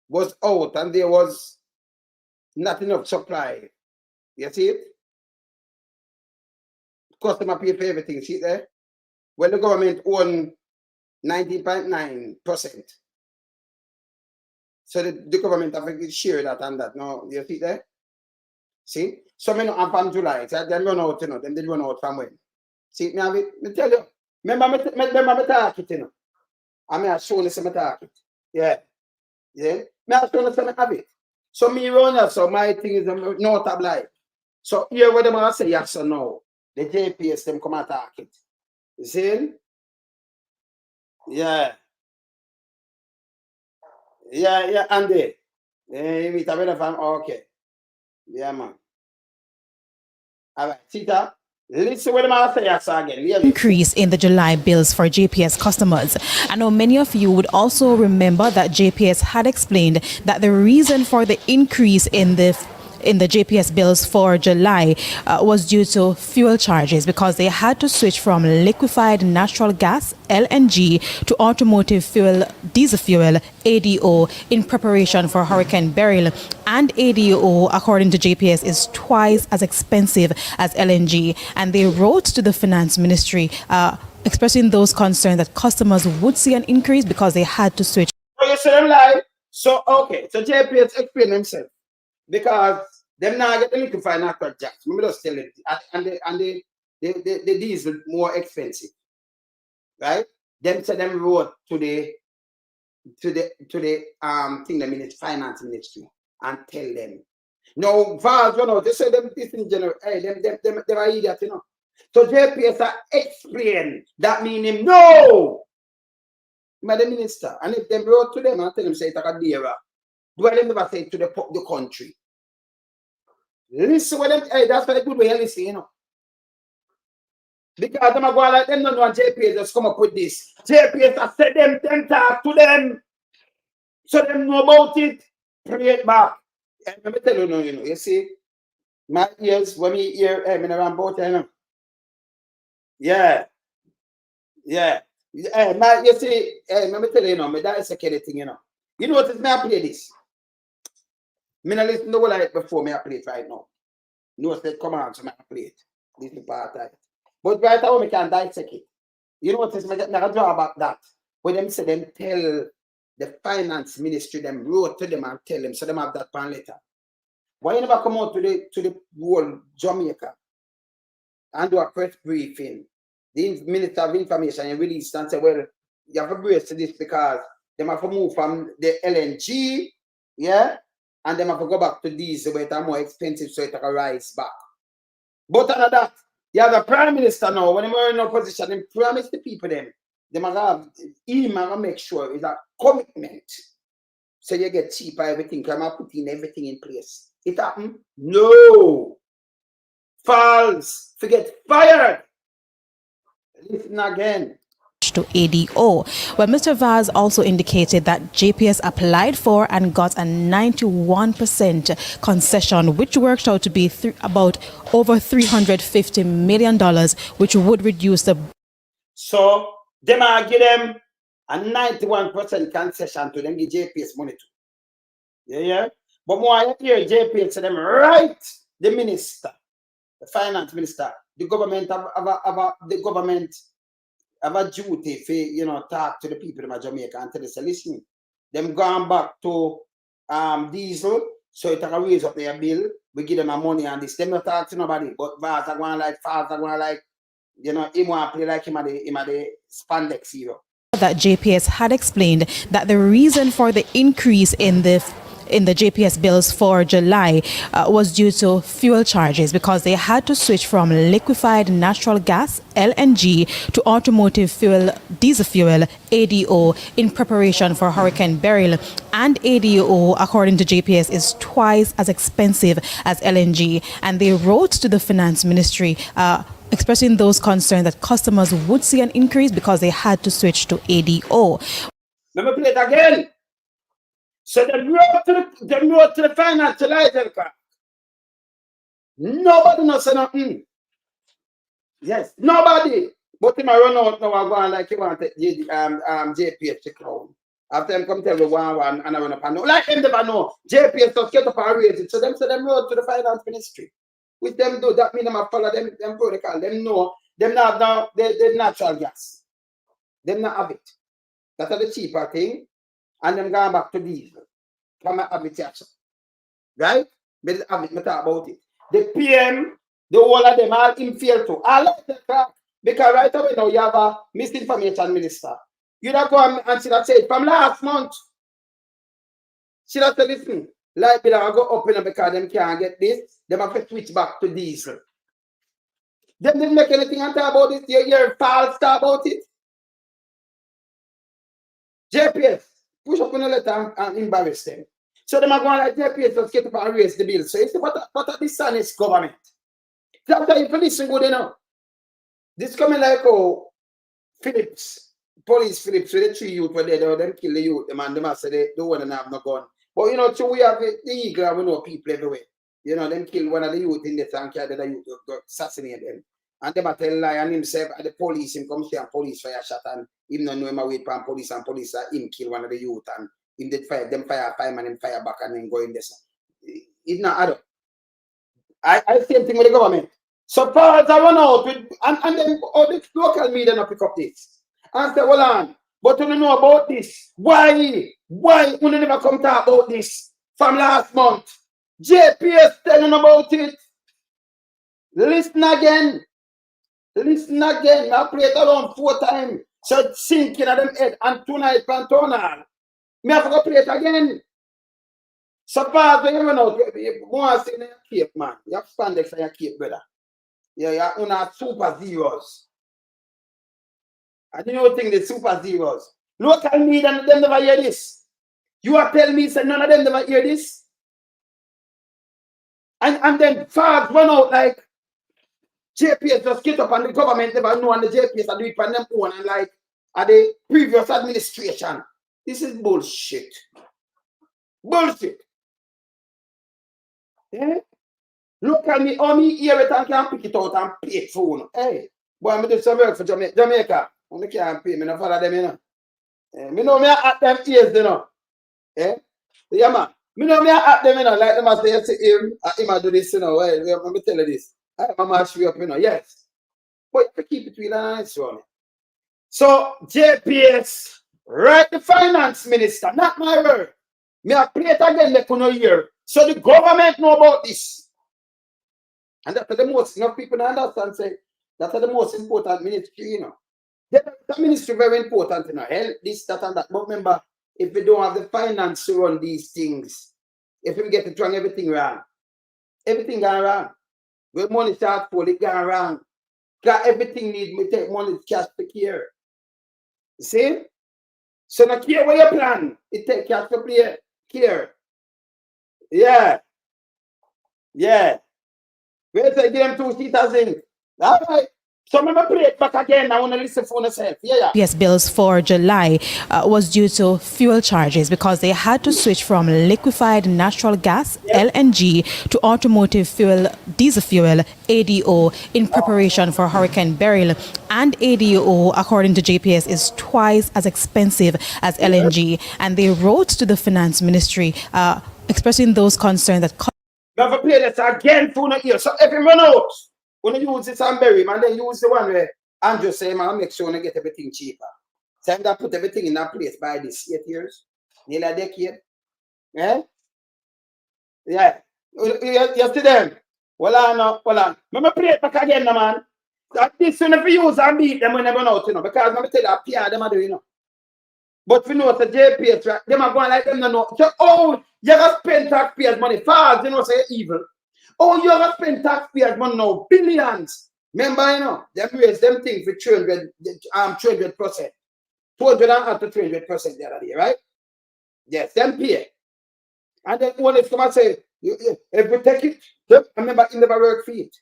was out and there was not enough supply. You see it? Customer pay for everything. See it there? When the government own 19.9%. So the government have to share that and that. No, you see it there? See? So many have from July. So they run out, you know. Then they run out from when? See, me have it. Me tell you. Remember me talk it, you know. I mean, I show you some talk it. Yeah. Yeah. Me I show you some have it. So me run out, so my thing is no tablet. So here what them I say yes or no. The JPS them come attack it. You see? Yeah. Yeah, and they. Meet a better from okay. Yeah, man. All right, see that? Listen what I say yes again. Yeah, Increase in the July bills for JPS customers. I know many of you would also remember that JPS had explained that the reason for the increase in the JPS bills for July was due to fuel charges because they had to switch from liquefied natural gas LNG to automotive fuel, diesel fuel ADO in preparation for Hurricane Beryl. And ADO, according to JPS, is twice as expensive as LNG. And they wrote to the finance ministry expressing those concerns that customers would see an increase because they had to switch. So you see them live? So okay, so JPS explain themselves. Because them now get the liquefied natural gas. Let me just tell you. And the diesel more expensive. Right? Them say them wrote to the thing the finance ministry and tell them. No, Vaz, you know, they say them this in general. Hey, them are idiots, you know. So JPS explain that meaning no. Madam Minister. And if them wrote to them and tell them say it's like a dearer. Do I never say to the country? Listen what them, hey, that's very good way you listen, you know. Because them are going like them don't know JPS just come up with this. JPS I said them talk to them. So them know about it, pray it back. And let me tell you, no, you see, my ears, when me hear, I'm around about it, Yeah. You see, let me tell you, my dad is a thing, You know what is me, I play this. Me not listen to what I like before me, I play it right now. No, said, come on, so I play it. This is part of it. But right now, we can dissect it. You know what is me, I draw about that. When them say them tell the finance ministry, them wrote to them and tell them, so them have that pan letter. Why you never come out to the whole Jamaica and do a press briefing? The Minister of Information released and said, well, you have to brace to this because they have to move from the LNG, yeah, and they have to go back to diesel where it's more expensive so it can rise back. But other that, you have the Prime Minister now, when they're in opposition, they promise the people them, they must have, he must make sure it's a commitment. So you get cheaper everything, because I'm putting everything in place. It happened? No. False. Forget fired. Listen again. To ADO, where Mr. Vaz also indicated that JPS applied for and got a 91% concession, which worked out to be about over $350 million, which would reduce the... So, they might give them a 91% concession to them, give JPS money to. Yeah. But more I hear JPS to them, right, the minister, the finance minister, the government the government have a duty for, talk to the people in Jamaica and tell them, say, listen, them gone back to diesel, so it can raise up their bill, we give them a money and this. Them not talk to nobody, but Vaz are going like, False are going like, him want to play like him at the spandex hero. That JPS had explained that the reason for the increase in the JPS bills for July was due to fuel charges, because they had to switch from liquefied natural gas, LNG, to automotive fuel, diesel fuel, ADO, in preparation for Hurricane Beryl. And ADO, according to JPS, is twice as expensive as LNG. And they wrote to the finance ministry expressing those concerns that customers would see an increase because they had to switch to ADO. Let me play it again. So the road to the financial crack. Nobody knows nothing. Yes, nobody. But him run out now and go on like he want JPS to crown. After him come tell me one and I run up and know. Like him never know. JPS just get up and raise it. So them say them road to the finance ministry. With them do that mean them follow them protocol. Them know them not now the natural gas. Them not have it. That's the cheaper thing. And them going back to diesel. Come have it here. Right? But have it, talk about it. The PM, the whole of them all in field too. I like the crack. Because right away now you have a misinformation minister. You don't go and she that said from last month. She that said, listen, light bill will go up because them can't get this. Them have to switch back to diesel. Them didn't make anything and talk about this. You hear False talk about it. JPS, push up in a letter and embarrass them. So them are going like JPS, let's get up and raise the bill. So you see what a dishonest government. That's why you listen good enough. This coming like Phillips, police Phillips with the 3 youth where they them kill the youth, them say they don't want to have no gun. But so we have the eagle and we know people everywhere. Them kill one of the youth in the tank, the youth assassinate them. And them tell lie and himself at the police, him come here and police fire shot and him not know him away from police and police him kill one of the youth and him did fire, them fire 5 man, him fire back and then go in this. It's not add up. I same thing with the government. So far as I run out with and then all the local media not pick up this. And say, hold on, but you don't know about this. Why? Why you never come talk about this from last month? JPS telling about it. Listen again. Listen again. I played around 4 times. So it's sinking at them head and tonight from tonal. Me have to play it again. So far as you run out, you want to see in your cape, man. You have spandex on your cape, brother. Yeah, you're on super zeros. I don't think the super zeros. Local media, them never hear this. You are telling me that none of them never hear this? And then False run out like JPS just get up and the government never know and the JPS are doing it for them own and like at the previous administration. This is bullshit. Bullshit. Yeah? Look at me, how me hear it and can pick it out and pay it for. Hey, boy, I do some work for Jamaica. I can't pay me, no follow them, you know. Me know me at them ears, you know. Eh? Yeah, man. Me know me at them, you know, like them as they say him I do this, you know. Well, let me tell you this. I'm mash you up, you know. Yes. But you keep it real and nice, one. So, JPS, right, the finance minister, not my word. Me I play it again, they couldn't hear. So the government know about this. And that's the most, enough people don't understand, say, that's the most important ministry, you know. The ministry very important, you know, health, this, that, and that. But remember, if we don't have the finance to run these things, if we get it wrong, everything wrong. Everything gone wrong. When money starts full, it gone wrong. Because everything needs me take money to cash to care. See? So now care where you plan, it take cash to play care. Yeah. Yeah. Where's the game 2 seaters in? All right. So I'm going to play it back again. I want to listen for myself. Yeah. Yes, bills for July was due to fuel charges because they had to switch from liquefied natural gas, LNG, to automotive fuel, diesel fuel, ADO, in preparation for Hurricane Beryl. And ADO, according to JPS, is twice as expensive as LNG. And they wrote to the finance ministry expressing those concerns that... Never play this again for no year. So if you run out, when you use this and bury, and then use the one where Andrew say, man, make sure you get everything cheaper. So I'm going to put everything in that place by this 8 years, nearly a decade. Yeah? Yeah. You see them? Well on. Let me play it back again, man. That this one if you use and beat them when they run out, you know, because let me tell you, PR them are doing, you know. But we know the JPS, right? Them are going like them, no. So, oh, you have to spend taxpayers' money. Fast, you know, say evil. Oh, you have to spend taxpayers' money now. Billions. Remember, you know, they raise them things for 300%. 200 to 300% the other day, right? Yes, them pay. And then when if someone say, if we take it, remember, it never work for it.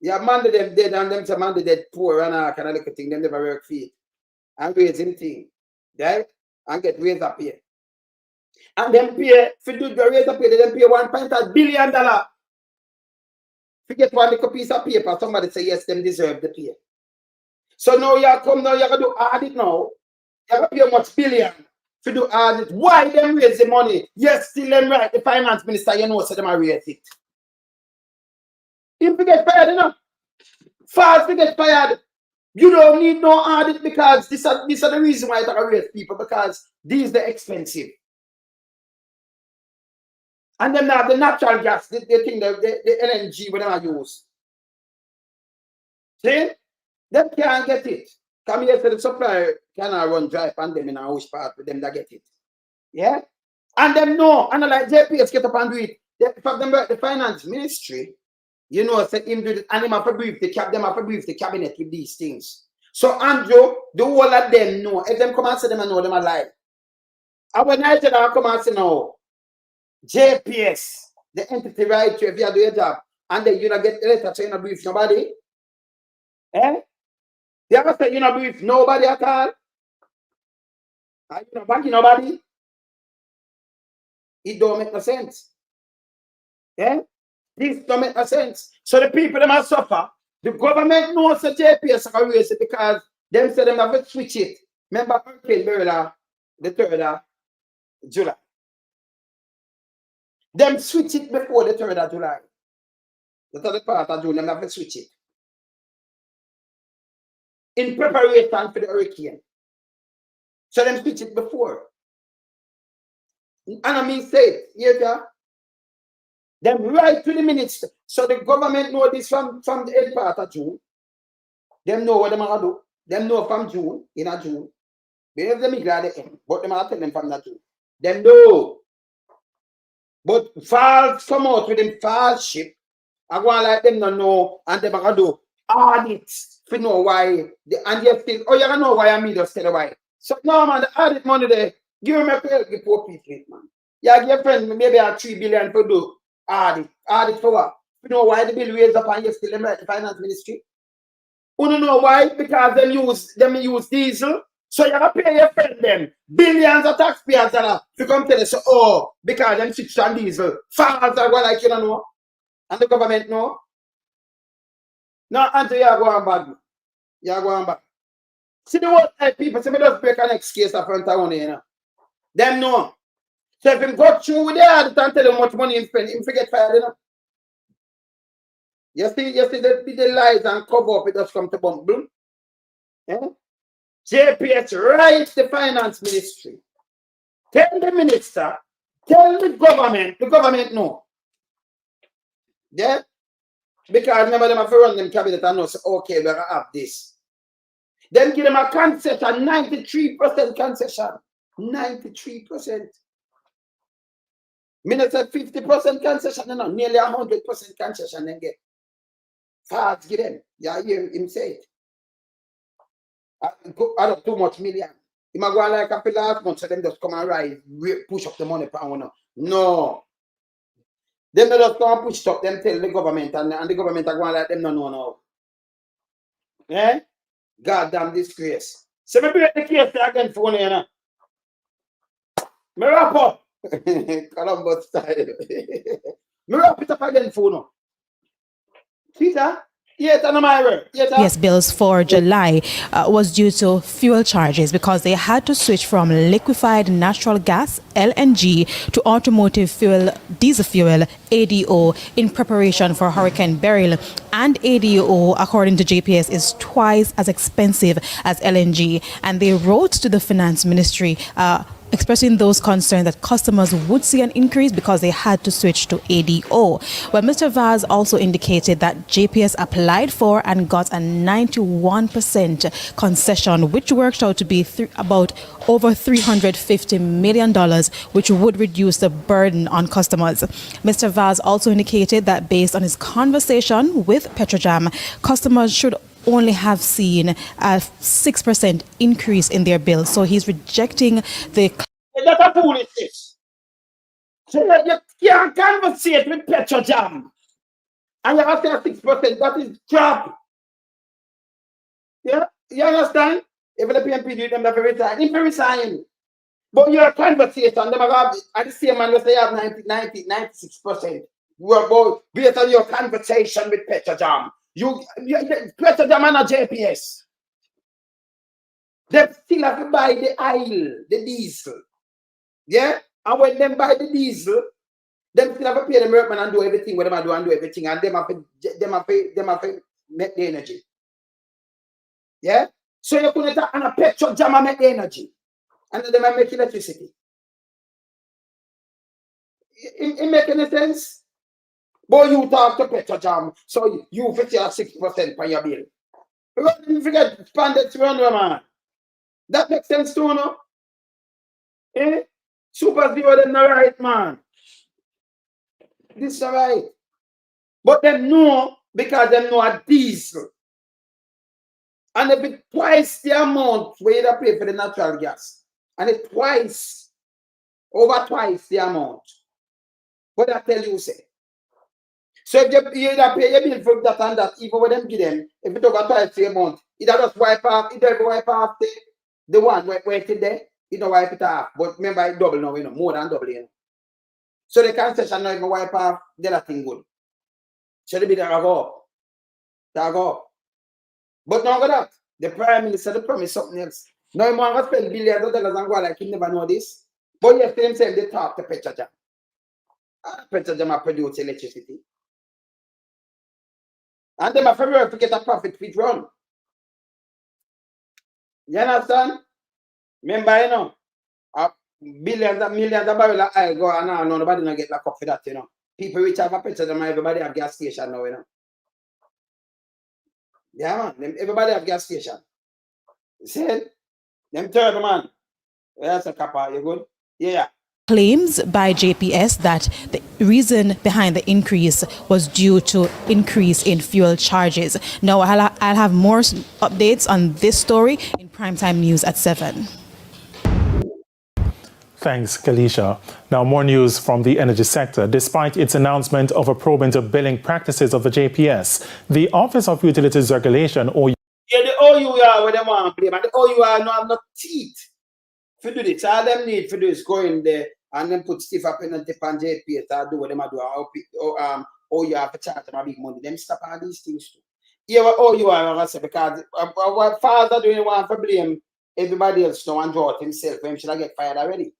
Yeah, man, them dead and them say, man, they dead poor and all kind of little thing, them never work for it. And raising thing, right? And get raised up here. And then pay, if you do the raise up here, they then pay $1.5 billion. If you get one little piece of paper, somebody say, yes, them deserve the pay. So now you come now, you're going to do audit now. You're going to pay much billion to do audit. Why them raise the money? Yes, still them right. The finance minister, you know, so them raise it. If you get fired, you know, fast to get fired. You don't need no audit because these are the reason why I raise people, because these are expensive. And then have the natural gas, they think the LNG when I use. See? Them can't get it. Come here to the supplier cannot run dry on them in a house part with them that get it. Yeah? And them know, and like JPS get up and do it. The finance ministry, you know, say him do it, and him have to brief them have to brief the cabinet with these things. So Andrew, the whole of them know. If them come and say them and know them are lie. And when I tell them come and say no, JPS, the entity right to if you do your job, and then you don't get the letter saying you not brief nobody. Eh? You ever say you not brief nobody at all? Are you not banking nobody? It don't make no sense. Yeah? This don't make no sense. So the people that must suffer, the government knows the JPS can raise it because them say them have to switch it. Remember Hurricane Beryl, the 3rd of July. Them switch it before the 3rd of July. The 3rd part of June, them have to switch it. In preparation for the hurricane. So them switch it before. And I mean say it, them right to the minutes. So the government know this from the 8th part of June. Them know what them are do. Them know from June, in a June. They have them glad at the end, but them are telling them from that June. Them know. But false come out with them false ship. I go like them not know, and them are do audit to know why. And you still, oh, you don't know why I mean just tell you why. So no man, the audit money there, give me a help the poor people, man. Yeah, give your friend maybe a 3 billion to do audit. Audit for what? You know why the bill raised up and you still them right the finance ministry? You don't know why? Because them use diesel. So you have to pay your friend them billions of taxpayers to come tell us, oh, because them switch on diesel, farmers are going like you don't know, and the government know. No, until you are going back. You are going back. See the whole people say me just break an excuse in front of one, you know. Them know. So if him go through with the audit and tell him how much money he spend, him forget fired, you know. You see the lies and cover up, it just come to bump, boom. Yeah? JPS writes the finance ministry. Tell the minister, tell the government no. Yeah? Because remember them have to run them cabinet and know, say, okay, we're gonna have this. Then give them a concession, 93% concession. 93%. Minister 50% concession, no, nearly 100% concession then get. Fast give them. Yeah, hear him say it. I don't too much million. He might go like a last month, so them just come and rise, push up the money per one. No. Them just come and push it up, them tell the government, and the government are going like them no know. Eh? Goddamn disgrace. So maybe the case again for one, you know. Me wrap up. Columbus style. Me wrap it up again for no. See that? Yes, bills for July was due to fuel charges because they had to switch from liquefied natural gas, LNG, to automotive fuel, diesel fuel, ADO, in preparation for Hurricane Beryl. And ADO, according to JPS, is twice as expensive as LNG. And they wrote to the finance ministry expressing those concerns that customers would see an increase because they had to switch to ADO. Well, Mr. Vaz also indicated that JPS applied for and got a 91% concession, which worked out to be about over $350 million, which would reduce the burden on customers. Mr. Vaz also indicated that based on his conversation with Petrojam, customers should only have seen a 6% increase in their bill. So he's rejecting the... That's a foolishness. So you can't conversate with Petrojam and you have to say 6%. That is crap. Yeah? You understand? If the PMP do them, they resign. If they resign. But your conversation, them have, at the same man, they have 96%. We're both based on your conversation with Petrojam. You Petrojam and a JPS. They still have to buy the oil, the diesel. Yeah? And when they buy the diesel, they still have to pay them workmen and do everything what they do and do everything. And them have to make the energy. Yeah? So you couldn't have a Petrojam and make the energy. And then they might make electricity. It make any sense? But you talk to Petrojam, so you fit your 6% for your bill. Don't forget expanded surrender, man. That makes sense too, no? Eh? Super zero, them not right, man. This is right. But them know because them know a diesel. And if it twice the amount where you pay for the natural gas, and it over twice the amount. What I tell you, say. So if you pay your bill for that and that, even when them give them, if it over twice the amount, it just wipe off the one where it's there, you don't wipe it off. But remember, it's double now, you know, more than double, you know. So the concession now even wipe off the other thing good. So the bill go up. Go up. But now that, the Prime Minister promised something else. Now you want to spend billions of dollars and go like you never know this. But yes, they talk to Petrojam. Petrojam produce electricity. And them are work to get a profit fit run. You understand? Remember, you know, billions and millions of barrels of oil go and now nobody not get locked up for that, you know. People which have a Petrojam, everybody have gas station now, you know. Yeah, man, everybody have gas station. See? Them third man. That's a kappa, you good? Yeah. Claims by JPS that the reason behind the increase was due to increase in fuel charges. Now, I'll have more updates on this story in Primetime News at 7. Thanks, Kalisha. Now, more news from the energy sector. Despite its announcement of a probe into billing practices of the JPS, the Office of Utilities Regulation, or yeah, the OUR when they want to blame, and the OUR no have no teeth to do this. All them need to do is go in there and then put stiff up in and tip on JPS to do what they do. OUR for charge them a big money. Them stop all these things too. Yeah, what OUR I say because what father doing want to blame everybody else now and draw it himself when should I get fired already.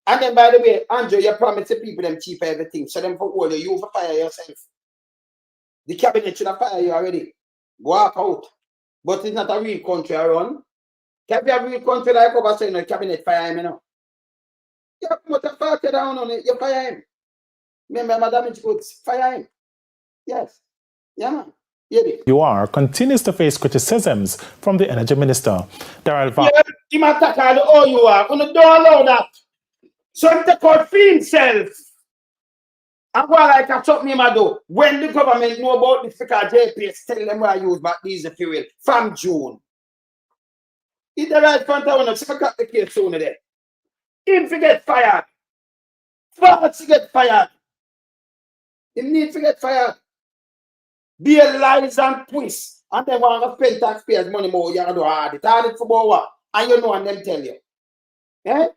And then by the way, Andrew, you promised the people them cheap everything. So them for all you for fire yourself. The cabinet should have fired you already. Walk out. But it's not a real country around. Can be a real country like over saying the cabinet fire him, you know. You put a fire down on it, you fire him. Remember Madam Goods, fire him. Yes. Yeah, man. UR continues to face criticisms from the Energy Minister. Daryl False. Yeah, he might attack all the OUR. You don't allow that. So he take out for himself. And what like a something him do when the government know about this because JPS tell them where I use back diesel fuel from June. It's the right front of one, so cut the case sooner there. Him to get fired. False to get fired. He need to get fired. Be a lies and twist. And then want to spend taxpayers' money more, you do hard. It's hard for more what? And you know and them tell you. Eh?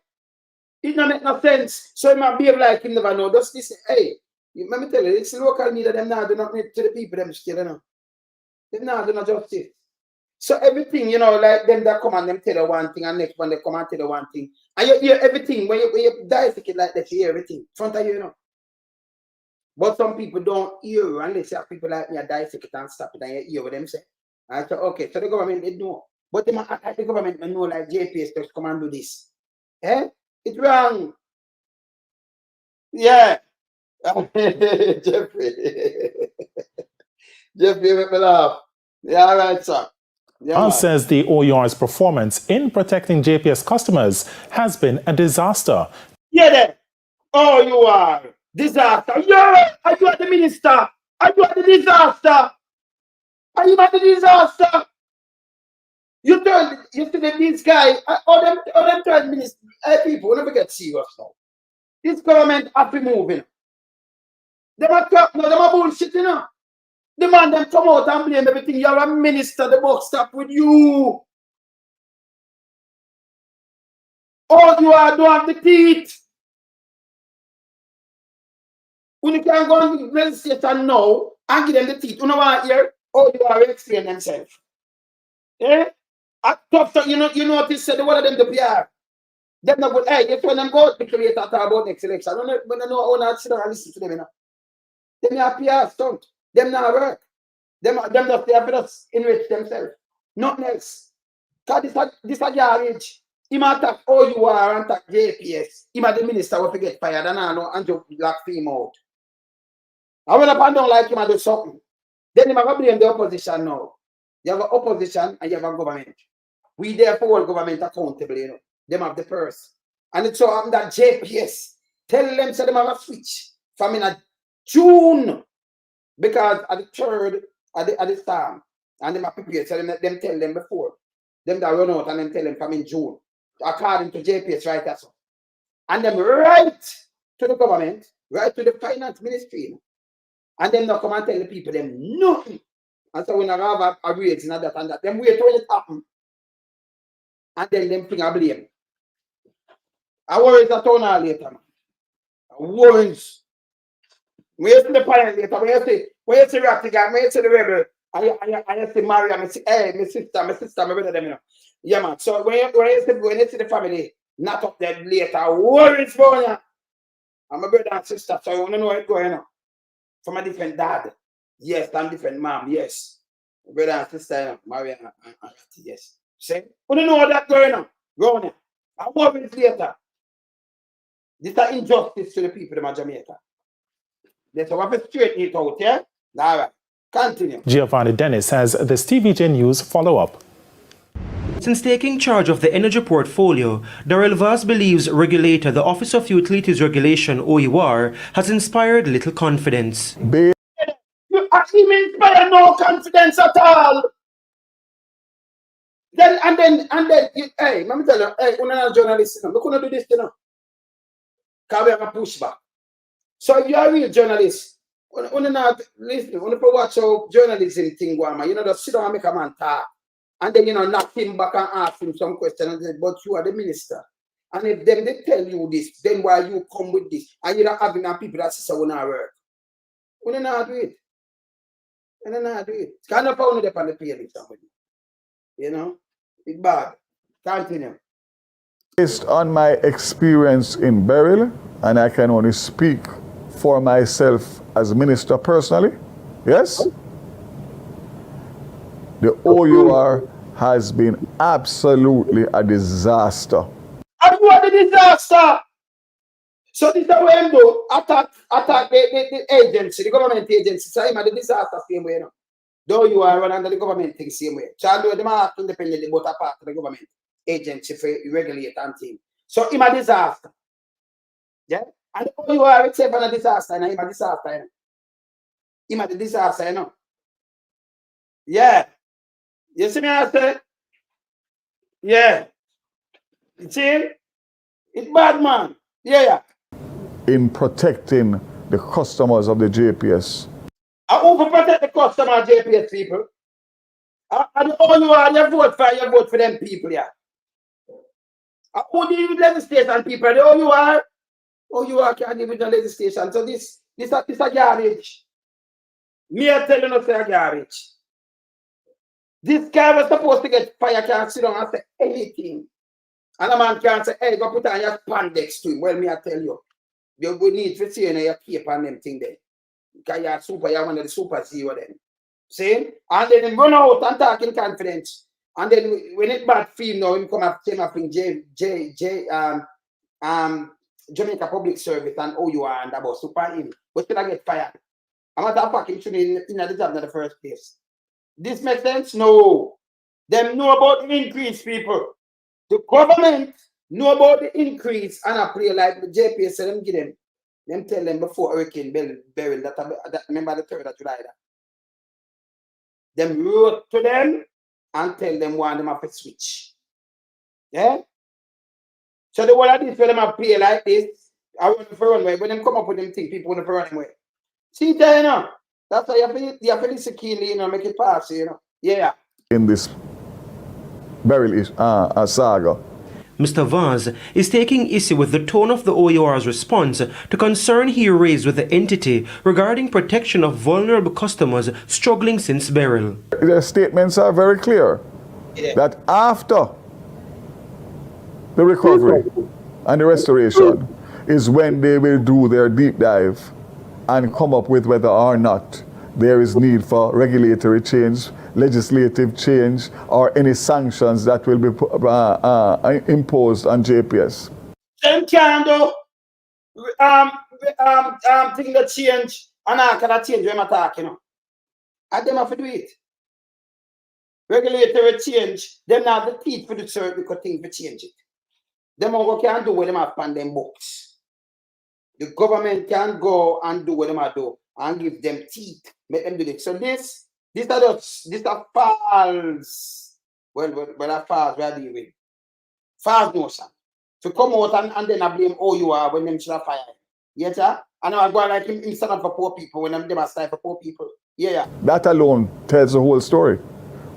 It don't make no sense. So he might behave like him never know. Just listen, hey, let me tell you, it's local media, them now do not need to the people, them still, you know. Them now do not justice. So everything, you know, like them that come and them tell you one thing, and next one they come and tell you one thing. And you hear everything. When you dissect it like that, you hear everything. Front of you, you know. But some people don't hear you unless you have people like me dissect it and stop it and you hear what them say. I say, okay, so the government, they know. But they might act like the government may know like JPS just come and do this. Eh? It's wrong. Yeah. Jeffrey. Jeffrey, make me laugh. Yeah, all right, sir. Yeah, says the OUR's performance in protecting JPS customers has been a disaster. Yeah, then. OUR. Disaster. Yeah, are you at the minister? Are you at the disaster? Are you at the disaster? You told this guy, all them told minister, people, never get serious now. This government have to move in. Them are crap now, them are bullshit, you know. The man them come out and blame everything. You're a minister, the buck stop with you. All you are don't have the teeth. When you can go and register now and give them the teeth, you know what here? Oh, you are explain themselves. Eh? At top, you notice the one of them the PR. Them not good. Hey, if when them go to create talk about next election, I don't know when I know how not sit down and listen to them, you know. Them are PR stunt. Them not work. Them just they have to just enrich themselves. Nothing else. Because this a garbage. He might attack OUR and attack JPS. He might the minister will get fired and I know and to black him out. I when I don't like him, I do something. Then he might blame the opposition now. You have an opposition and you have a government. We therefore hold government accountable, you know. Them have the purse. And it so happened that JPS tell them so them have a switch from in a June. Because at the third at the time. And them have prepared. So them tell them before. Them that run out and them tell them from in June. According to JPS, right? That's all. And them right to the government, right to the finance ministry. You know? And them not come and tell the people them nothing. And so when I have a raise and that, them wait till it happen. And then them thing I blame. I worry that on all later, man. Worries. When you see the parent later, when you see Ratty guy, when you see the rebel, I see Maria, I see, hey, my sister, my brother, them, you know. Yeah, man. So when you see the family, not up there later, worries for you. I'm a brother and sister, so you want to know what's going on. From a different dad. Yes, I'm different mom, yes. Brother and sister, you know, Maria and Ratty, yes. See? You don't know what that's going on. Go on. I'm worried later. This is an injustice to the people of Jamaica. That's why we have to straighten it out, yeah? All right. Continue. Giovanni Dennis has this TVJ News follow-up. Since taking charge of the energy portfolio, Daryl False believes regulator, the Office of Utilities Regulation, OUR, has inspired little confidence. You inspire no confidence at all. Then, hey, let me tell you, hey, you're not a journalist, you know, look, do this, you know. Because we have a pushback. So if you're a real journalist, when you not listen, when you watch how journalism thing go on, you know, just sit down and make a man talk. And then, knock him back and ask him some question and say, but you are the minister. And if them they tell you this, then why you come with this? And you're not having people that say, when I work. We don't know how to do it. We don't know how to do it. Can't have found it on the playlist, somebody. It's bad. Continue. Based on my experience in Beryl, and I can only speak for myself as minister personally, yes? The OUR has been absolutely a disaster. And you are the disaster. So this is the way I'm doing. Attack the agency, the government agency. So I'm the disaster same way. Though you are run under the government thing same way. So they are independently but apart of the government agency for regulate and thing. So I'm a disaster. Yeah? And the OUR itself is a disaster, and I'm a disaster. I'm a disaster, Yeah. You see me I say? Yeah. You see? It's bad, man. Yeah. In protecting the customers of the JPS. I over protect the customer JPS people. And all you are, you vote for them people, yeah. Who deal with legislation people? The all you are can't deal with the legislation. So this a garbage. Me I tell you not say a garbage. This guy was supposed to get fired, can't sit down and say anything. And a man can't say, hey, go put on your spandex to him. Well, me I tell you. You go need to see your paper and them thing there. Because you're one of the super CEO then. See? And then him run out and talk in confidence. And then when it bad film now, him come up in Jamaica Public Service and OUR and about super him. But still I get fired. I'm not fucking shooting in the job in the first place. This makes sense? No. Them know about the increase, people. The government know about the increase and I pray like the JPS said them give them. Them tell them before Hurricane Beryl that remember the 3rd of July that. Them wrote to them and tell them why them have to switch. Yeah? So the one of this for them have play like this, I want to run away. When them come up with them things, people want to run away. See there, That's why you have to listen keenly, make it pass, Yeah. In this Beryl saga. Mr. Vaz is taking issue with the tone of the OUR's response to concern he raised with the entity regarding protection of vulnerable customers struggling since Beryl. Their statements are very clear that after the recovery and the restoration is when they will do their deep dive and come up with whether or not there is need for regulatory change, legislative change, or any sanctions that will be imposed on JPS. Them can do thing that change and I cannot change when I'm talking, And them have to do it. Regulatory change, them have the teeth for the certain thing to change it. Them all can do what them have on them books. The government can go and do what them have do and give them teeth, make them do it. So this are false. Well, that's false we are dealing with. False notion. To come out and then I blame OUR when them should have fired. Yes, sir? And I go like him stand up for poor people when them are for poor people. Yeah. That alone tells the whole story.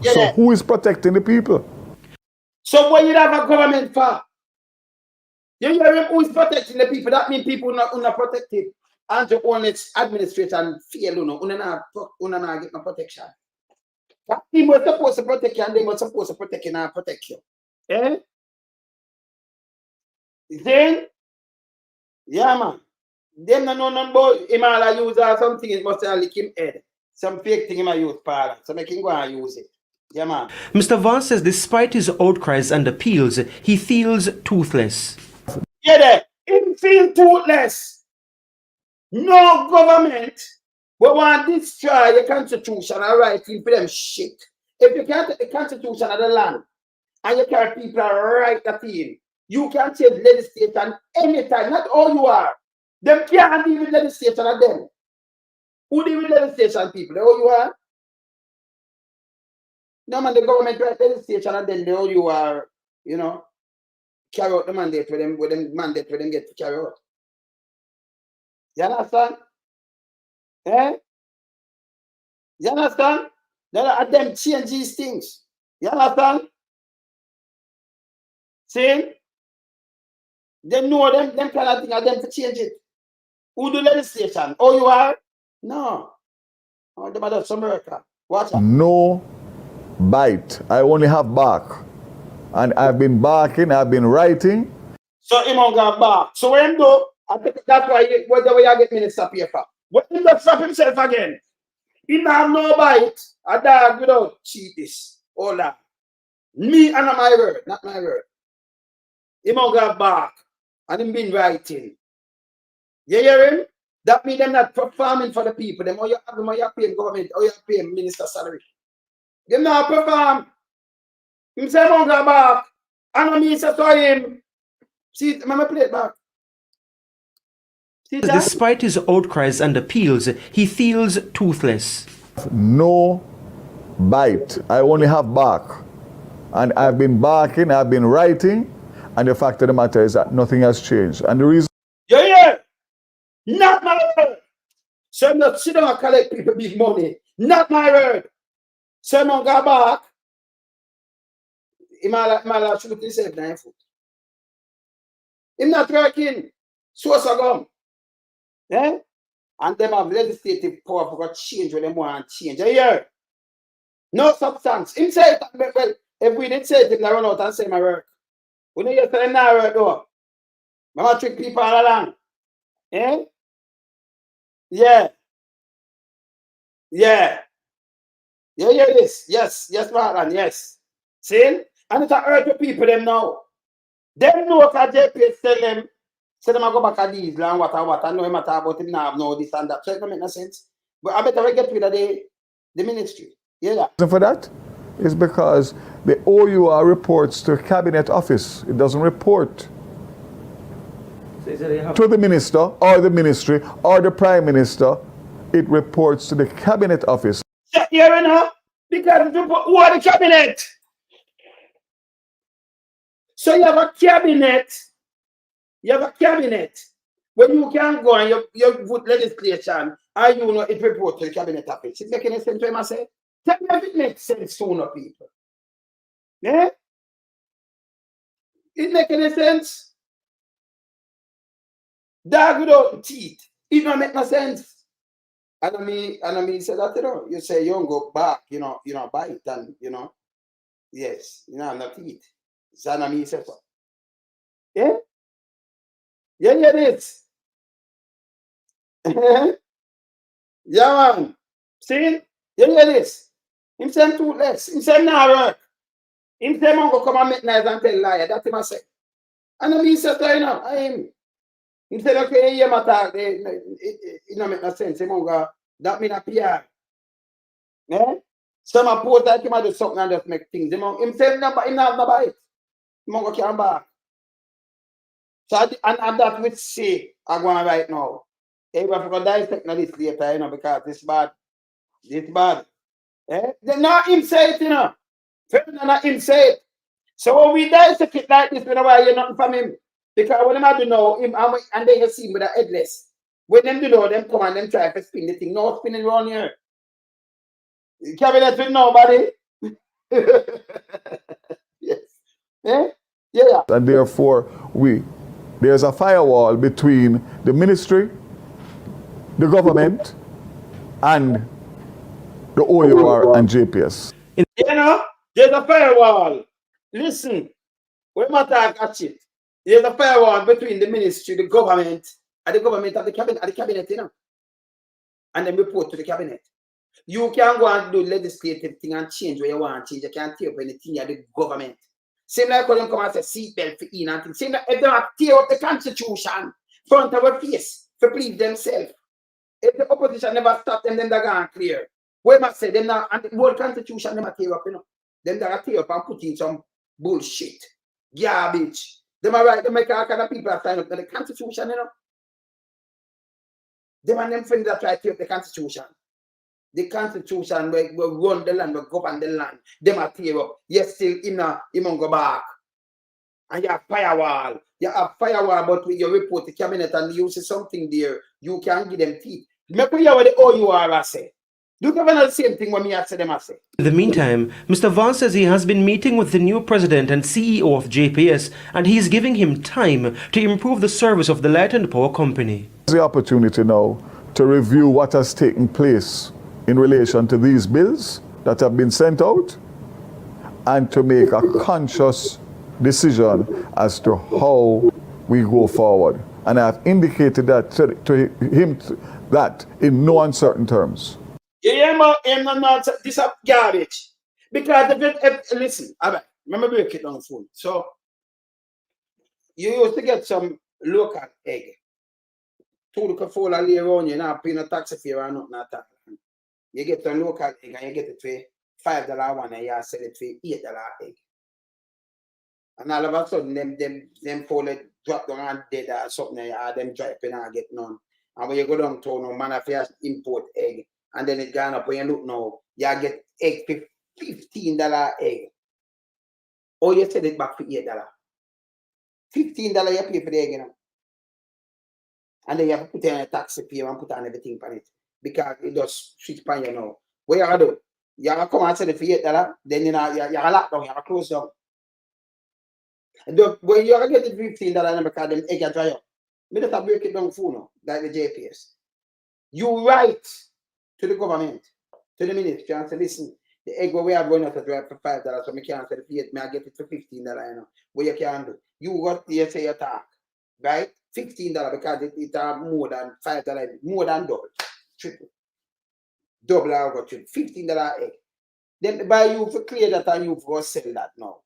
Yeah. So who is protecting the people? So what you have a government for? You hear who is protecting the people? That means people not protected. And to own its administration fail, not get no protection. That team was supposed to protect you and they were supposed to protect you and protect you. Eh? Then, yeah, man. Them no know nothing about him all use or something, it must have lick him head. Some fake thing him a use parlor. So make him go and use it. Yeah, man. Mr. Vaz says despite his outcries and appeals, he feels toothless. Yeah, there. Him feel toothless. No government will want to destroy the constitution and writing for them shit. If you can't take the constitution of the land and you can't people write that in, you can change legislation anytime, not all you are. Them can't deal with legislation of them. Who deal with legislation people? The all you are? No man, the government write legislation and then the all you are, carry out the mandate for them get to carry out. You understand? Eh? You understand? Them change these things. You understand? See? They know them kind of thing are them to change it. Who do legislation? Oh, you are? No. Oh, them are just America. Watch out. No bite. I only have bark. And I've been barking, I've been writing. So him on got bark. So when do, I think that's why the way I get minister paper. When he does stop himself again, he not have no bite. A dog without cheat this. All that. Me and my word, not my word. Him on got bark. And him been writing. You hear him? That means them not performing for the people. Them all you have them, all you pay government, all you pay minister salary. Them not perform. Him say him on got bark. And I mean say to him. See, remember play it back. See that? Despite his outcries and appeals, he feels toothless. No bite. I only have bark. And I've been barking, I've been writing. And the fact of the matter is that nothing has changed. And the reason... You hear? Not my word. So I'm not sitting and collect people big money. Not my word. So I'm going to go back. He might shoot himself 9 foot. He's not working. So gum. Eh? And them have legislative power for change when they want to change. You hear? No substance. Him say it, well, if we didn't say it, they run out and say my work. We don't get to them now work though. I'm going to trick people all along. Eh? Yeah. Yeah. You hear this? Yes. Yes, Marlon. Yes. See? And it's a hurt to people them now. Them know if JP tell them, say them I go back at these and what. I know him at about him now, no this and that. So it don't make no sense. But I better get rid of the ministry. Yeah. For that is because the OUR reports to Cabinet Office. It doesn't report to the minister or the ministry or the Prime Minister. It reports to the Cabinet Office. Yeah, you know? Because who are the cabinet? So you have a cabinet. You have a cabinet where you can go and you put legislation and you know it report to the Cabinet Office. It make any sense to him, I say? Tell me if it makes sense to no people. Yeah? It make any sense? Dog without teeth. It don't make no sense. And I mean, say that, you know, you say you don't go back, you know, bite and, you know, yes, you know, not teeth. So I mean, say so. Yeah? Yeah, yeah, this. Yeah, man. See? Yeah, yeah, this. Him say toothless. Him say nah work. Him say man go come and make nice and tell liar. That's him I say. And I mean, say to you know, him say okay, yeah, matter. It don't make no sense. Him go, that mean a PR. Yeah? Some a post that him a do something and just make things. Him say him not have no bite. Him go carry back. So and that which say I go on right now. Everybody forgot dissect this later, you know, because this bad. This bad. Eh? Not him say it, you know. Not him say it. So when we dissect it like this, we don't hear nothing from him. Because when them do know him and then you see him with a headless. When them do know, them come and them try to spin the thing. No spinning around here. The cabinet with nobody. Yes. Eh? Yeah. And therefore, there's a firewall between the ministry, the government, and the OUR and JPS. You know, there's a firewall. Listen, when I talk at it, there's a firewall between the ministry, the government, and the government and the cabinet, you know. And then report to the cabinet. You can go and do legislative thing and change where you want to change. You can't tear up anything at the government. Same like when them come and say seatbelt for in and things. Same like if they want to tear up the constitution front of our face to please themselves. If the opposition never stop them, then they're going to clear. We must say them now, and the whole constitution never tear up, you know. Then they're tear up and put in some bullshit, garbage. Them are right, they make all kind of people sign up to the constitution, you know. Them and them friends that try to tear up the constitution. The constitution will run the land, will govern the land. Them are tear up. Yes, still him won't go back. And you have firewall. You have firewall, but with your report to cabinet and you see something there, you can give them teeth. Make me hear what the OUR say. Do governor the same thing when me ask them I say. In the meantime, Mr. Vance says he has been meeting with the new president and CEO of JPS and he is giving him time to improve the service of the Light and Power Company. The opportunity now to review what has taken place in relation to these bills that have been sent out and to make a conscious decision as to how we go forward. And I have indicated that to him that in no uncertain terms. You hear me? This is garbage. Because listen, let me break it down for you. So, you used to get some local egg. Two the full of layer on you now pay no tax fare or nothing at all. You get a local egg and you get it for $5 one and you sell it for $8 egg. And all of a sudden them folded drop down and dead or something or them dry pen and get none. And when you go down to no man affairs import egg and then it gone up when you look now, you get egg for $15 egg. Or you sell it back for $8. $15 you pay for the egg, you know. And then you have to put in a tax fare and put on everything on it. Because it does switch pan you know. What you gotta do? You gotta come and sell it for $8, then you know you lock down, you gotta close down. And when you get it $15 because them egg are dry up. Me just break it down for now, like the JPS. You write to the government, to the ministry, and say, listen, the egg we are going out to dry for $5, so I can't sell it for $8, I get it for $15, you know. What you can do? You say you talk, right? $15 because it are more than $5, more than double, triple. Double or triple, $15 egg. Then buy you for clear that and you for sell that now.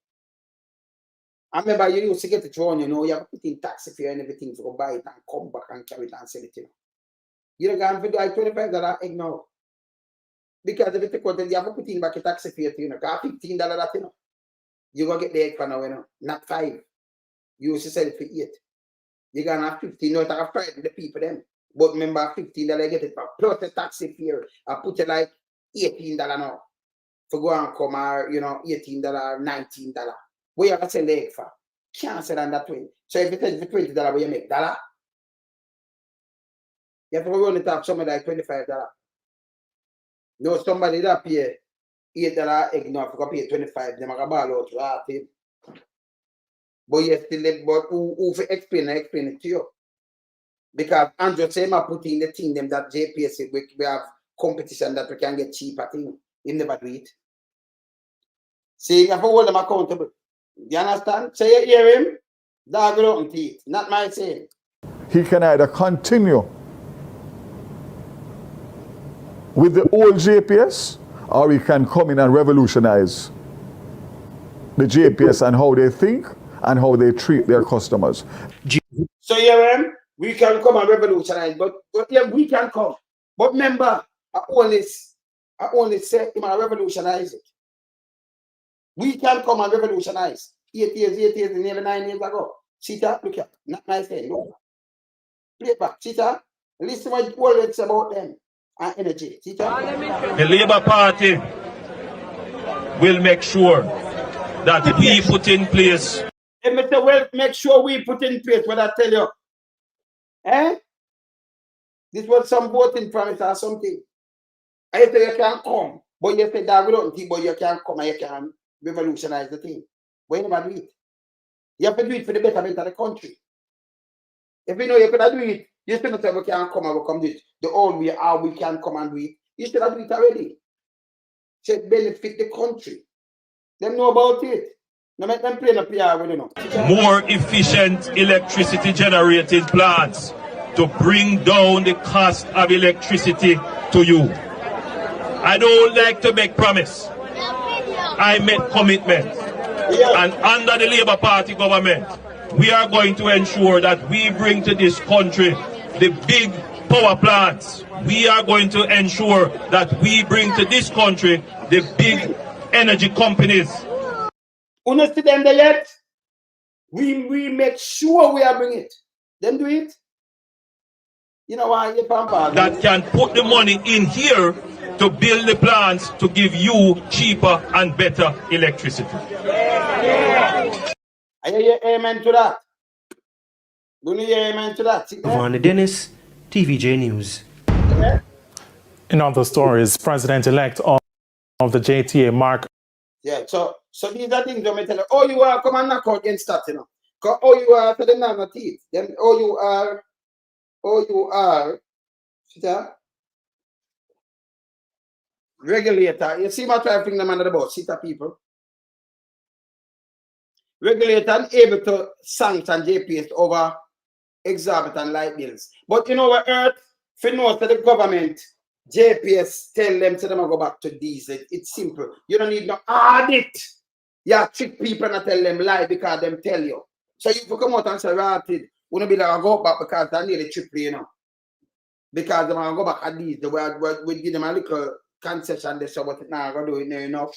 I remember you used to get it wrong, you know, you have to put in tax fare and everything to go buy it and come back and carry it and sell it, you know. You don't going to do $25 egg now. Because if you take out, you have to put in back a tax fare, you know, because $15 that, you know. You go get the egg for now, you know, not 5. You used to sell it for 8. You're going to have 15, you know, to frighten the people then. But remember, $15 you get it for plus the tax fare, I put it like $18 now. For go and come, or, you know, $18, $19. What you have to sell the egg for? Can't sell on that way. So if you tell for $20, what you make? $1? You have to run it up somebody like $25. No, somebody that pay $8 egg now, if you pay 25, them are ball out right him. But you still, but who explain it to you? Because Andrew say I put in the thing them that JPS we have competition that we can get cheaper thing. He never do it. See, you have to hold them accountable. You understand? So you hear him? Dog will open teeth. Not my saying. He can either continue with the old JPS or he can come in and revolutionize the JPS and how they think and how they treat their customers. So you hear him? We can come and revolutionize, but yeah, we can come. But remember, I only say him and revolutionize it. We can come and revolutionize. 8 years, nearly 9 years ago. Sita, look at, not my thing. No. Play it back. Sita, listen what words about them and energy. Sita. The Labour Party will make sure that we put in place. Hey, Mr. Well, make sure we put in place what I tell you. Eh? This was some voting promise or something. I say you can't come, but you say that we don't think, but you can't come and you can revolutionize the thing. But you never do it. You have to do it for the betterment of the country. If you know you could do it, you still say we can't come and we come do it. The old way how we can come and do it. You should have do it already. Should benefit the country. They know about it. No make them play no PR with you know. More efficient electricity generating plants to bring down the cost of electricity to you. I don't like to make promise. I make commitment. And under the Labour Party government, we are going to ensure that we bring to this country the big power plants. We are going to ensure that we bring to this country the big energy companies. You know see them there yet? We make sure we are bringing it. Them do it. You know why? That can put the money in here to build the plants to give you cheaper and better electricity. I hear amen to that. Do you hear amen to that? Varney Dennis, TVJ News. Yeah. In other stories, President-elect of the JTA, Mark. Yeah, so these are things that tell you, oh, you are, come and knock out against that, you know. Because oh, you are, to them not no teeth. Then, oh, you are, see that? Regulator. You see my try to bring them under the bus, see that people? Regulator and able to sanction JPS over exorbitant light bills. But you know what, Earth, if you know that the government, JPS tell them to them go back to diesel. It's simple. You don't need no audit. You trick people and tell them lie because them tell you. So you come out and say, right, wouldn't be like, go back because they nearly triple, you know. Because they're going to go back at diesel. We give them a little concession, they say, but now going to do it near enough,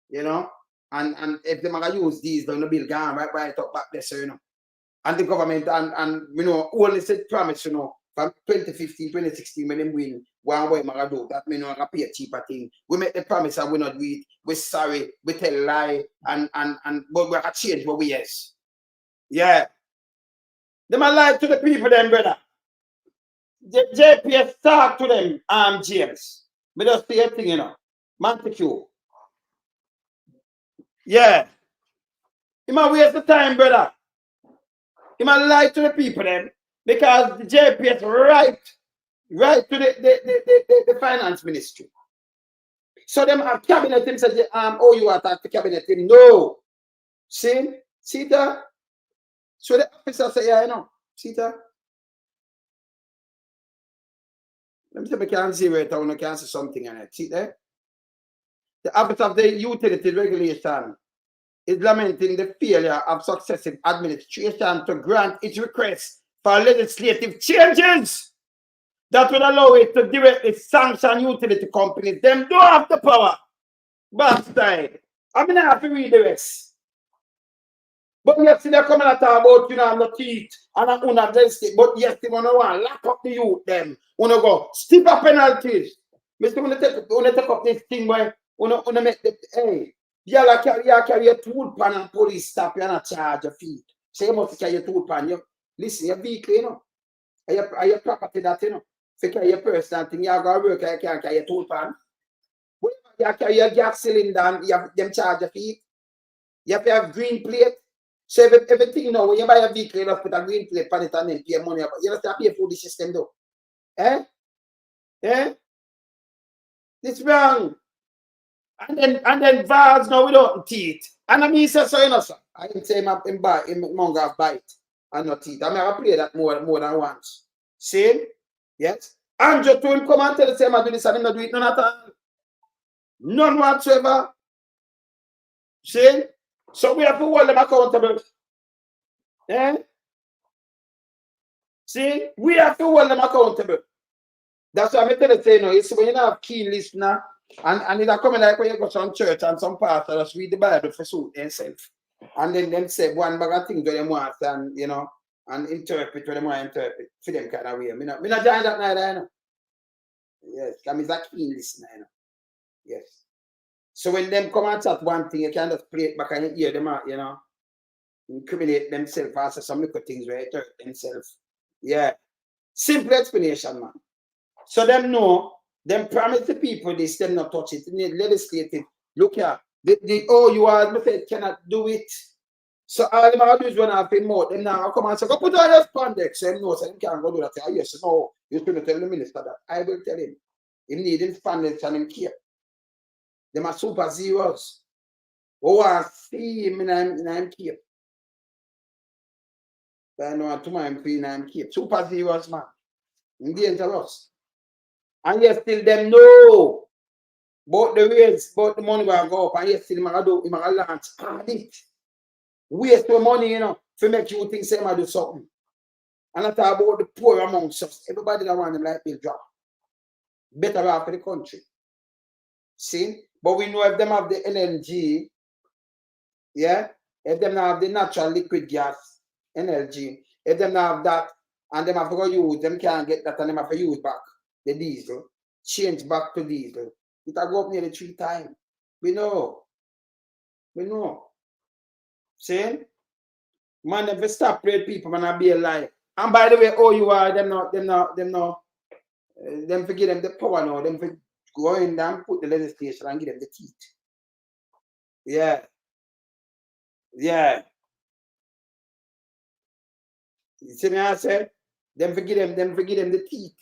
you know. And if they're going to use diesel, the bill gone right up back there, so, you know. And the government, and you know, only said promise, you know, from 2015, 2016, when they win, one way I do that, mean, I pay a cheaper thing. We make the promise and we not do it. We're sorry, we tell a lie, and but we're going to change what we yes. Yeah. They might lie to the people, then, brother. The JPS talk to them, James. We just say a thing, you know. Montague. Yeah. You might waste the time, brother. You might lie to the people then, because the JPS right to the finance ministry. So them have cabinet him said, oh, you attack the cabinet him. No. See that? So the officer say, yeah, you know. See that? Let me see if I can zero it, I want to cancel something on it. See there? The office of the utility regulation is lamenting the failure of successive administration to grant its request for legislative changes that would allow it to directly sanction utility companies. Them don't have the power. Bastard. I mean, I have to read the rest. But yes, they're coming at about, you know, the teeth and I'm not against it. But yes, they want to lock up the youth, them. Want to go stiffer penalties. Mr. Want to take up this thing where want to make the, hey, you carry a tool pan and police stop you and a charge a fee. So you must carry a tool pan. You listen, your vehicle, you know. Are your property that, you know. If you carry your personal thing, you have to work, you can't carry a tool pan. When you carry your gas cylinder and you have them charge a fee. You have to have green plate. So everything, you know, when you buy a vehicle, you have to put a green plate on it and then pay money. You have to pay for the system though. Eh? It's wrong. And then valves now without teeth. And I mean, so you know, sir. I didn't say him manga bite and not teeth. I mean, I play that more than once. See? Yes? Andrew to him come and tell the same I do this and him not do it none at all. None whatsoever. See? So we have to hold them accountable. Eh? See? We have to hold them accountable. That's why I'm telling you, you know, it's when you have keen listener and it's coming like when you go to some church and some pastor just read the Bible for suit themselves. And then them say one bag of things that they want and, you know, and interpret what they want to interpret for them kind of way. Me not join that neither, you know. Yes, that means a keen listener, you know. Yes. So when them come and chat one thing, you can just play it back and you hear them out, you know. Incriminate themselves after some little things where they hurt themselves. Yeah. Simple explanation, man. So them know, them promise the people this, them not touch it. Legislative. Look here. Oh, you are cannot do it. So all them are do is run off in mouth. Them now come and say, go put on your spandex. So them know, so them can't go do that. Oh, yes, no, you're going to tell the minister that. I will tell him. He need him spandex and him care. Them are super zeros. Oh, I see him in him cape. But I know to my free in him cape. Super zeros, man. In dangerous. And yet still them know about the rates, about the money will go up, and yet still him a launch audit. Waste your money, you know, to make you think say do something. And I talk about the poor amongst us. Everybody that want them like bill drop. Better off for the country. See? But we know if them have the LNG, yeah, if them have the natural liquid gas, energy, if them have that, and them have to go use, them can't get that and them have to use back the diesel, change back to diesel. It'll go up nearly 3 times. We know. See? Man, if you stop playing people, man, I'll be a lie. And by the way, oh, you are, them no. Them for give them the power now. Them for go in there and put the legislation and give them the teeth. Yeah. Yeah. You see me I say? Them for give them the teeth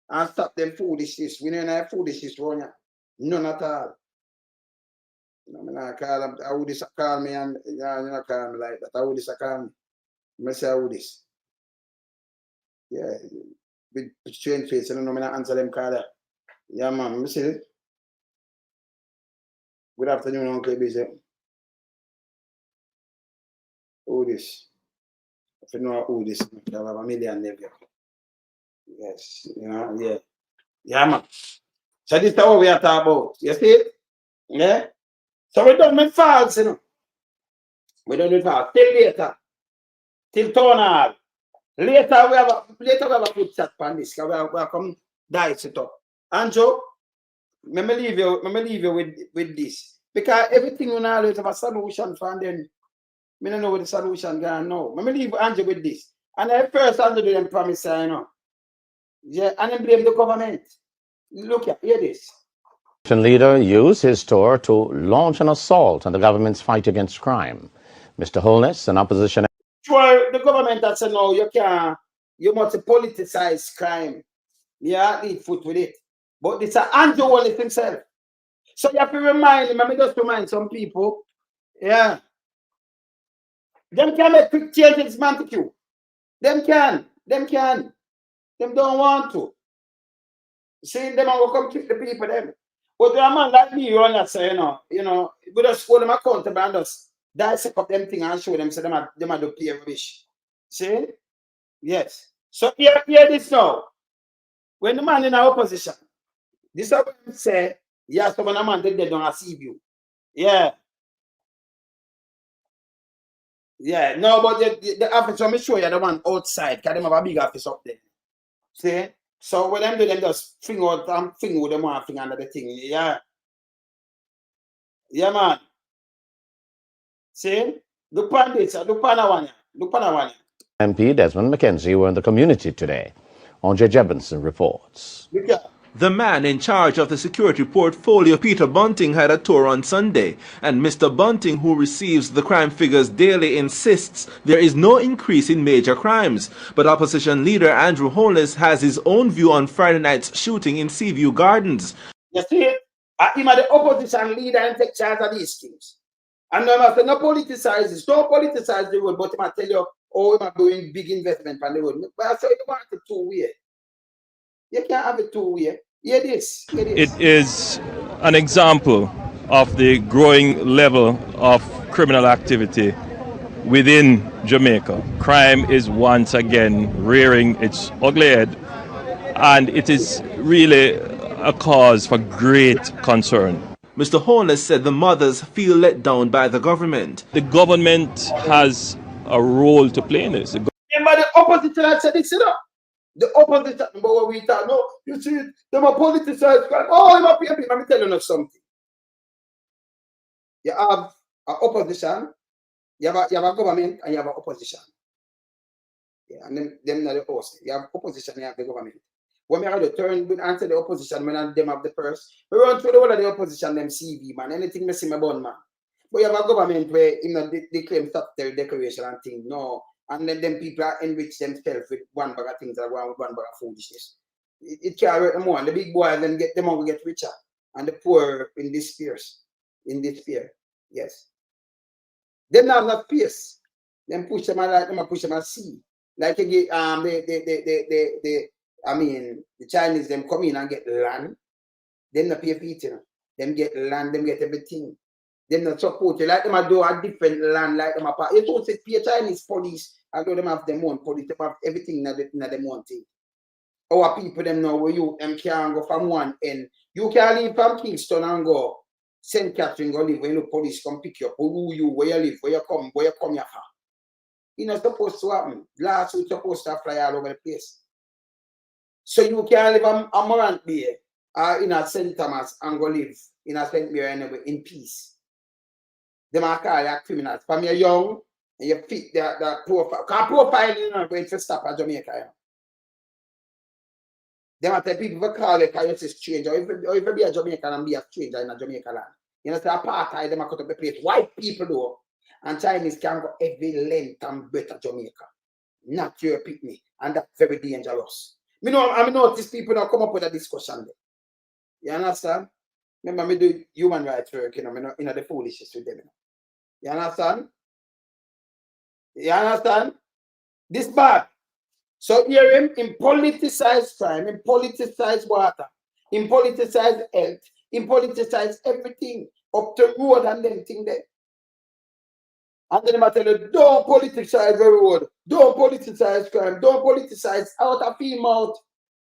and stop them foolishness. We don't have foolishness around here. None at all. I'm not call them. I would this call me and you not call me like that. I would this call me. I say I would this. Yeah. With strange face, I don't know, I not answer them call that. Yeah, man, I see it. Good afternoon, Uncle Busy. Who this? If you know who this, you have a million nephew. Yes, you know, yeah. Yeah, man. So this is what we are talking about. You see it? Yeah? So we don't make false, you know. We don't do false. Till later. Till town hall. Later we have a good chat on this. We have come dice it up. Andrew, let me leave you with this. Because everything will always have a solution for them. I don't know what the solution going now. Let me leave Andrew with this. And at first Andrew do them promise, you know. Yeah, and then blame the government. Look at hear this. Leader used his tour to launch an assault on the government's fight against crime. Mr. Holness, an opposition. Sure, the government that said no, you must politicize crime. Yeah, lead foot with it. But this is Andrew Holness himself. So you have to remind him, let me just remind some people, yeah. Them can make quick changes, Montague. Them can. Them don't want to. See, them will come trick the people, them. But a man like me, you understand, you know, we just hold them accountable and just dissect up them thing and show them, so them are do pay rubbish. See? Yes. So hear this now. When the man in our opposition, this is what he say, yes, when a man they don't receive you. Yeah. Yeah, no, but the office, let me show you the one outside, because they have a big office up there. See? So when them do them just finger out and finger with them one finger under the thing. Yeah. Yeah, man. See? Look on this, look on that one. Look on that one. MP Desmond McKenzie were in the community today. Andre Jebinson reports. Look here. The man in charge of the security portfolio, Peter Bunting, had a tour on Sunday, and Mr. Bunting, who receives the crime figures daily, insists there is no increase in major crimes. But opposition leader Andrew Holness has his own view on Friday night's shooting in Seaview Gardens. You see, I'm the opposition leader and take charge of these things. And I must not politicize this. Don't politicize the road, but I tell you, oh, I'm doing big investment on the road. But I say you want it two-way. You can't have it two-way. Hear this. It is an example of the growing level of criminal activity within Jamaica. Crime is once again rearing its ugly head, and it is really a cause for great concern. Mr. Holness said the mothers feel let down by the government. The government has a role to play in this. Remember the opposition said this, you know? The opposition, remember what we thought? No, you see, them are politicized. Oh, I'm up here. Let me tell you something. You have an opposition, you have a government, and you have an opposition. Yeah, and them are the host. You have opposition, you have the government. When we have to turn and answer the opposition, when them have the purse, we run through the whole of the opposition, them CV, man. Anything messing my bun, man. But you have a government where they claim stop their decoration and things. No. And then them people are enrich themselves with one bag of things that one bag of foolishness. It can't hurt them more. And the big boys then get them all get richer. And the poor in despair. Yes. Them not have enough space. Them push them like them push them at sea. Like you get the Chinese them come in and get land. Them not pay for it, you know. Them get land, them get everything. Them not support you. Like them do a different land, like them apart. You don't say pay Chinese police, although them have their own police, they have everything in their own thing. Our people them know where you them can go from one end. You can leave from Kingston and go St. Catherine, go live when the police come pick you up. Who you, where you live, where you come here from. It's not supposed to happen. Last week supposed to fly all over the place. So you can live on Morant Bay in a St. Thomas and go live in a St. Mary anyway in peace. Them are called criminals. From you're young and you fit that profile. Because profile, you know, going to stop at Jamaica. You know? Them are the people who call it because it's stranger. Or if you be a Jamaican and be a stranger in a Jamaica land. You know, say apartheid, them are cut up the place. White people do. And Chinese can go every length and better Jamaica. Not your picnic. And that's very dangerous. I notice people now come up with a discussion there. You understand? Remember, me do human rights work, you know, in the foolishness with them. You understand? You understand? This bad. So hear him in politicized crime, in politicized water, in politicized health, in politicized everything, up to road and them thing there. And then I tell you, don't politicize the road, don't politicize crime, don't politicize out of him out.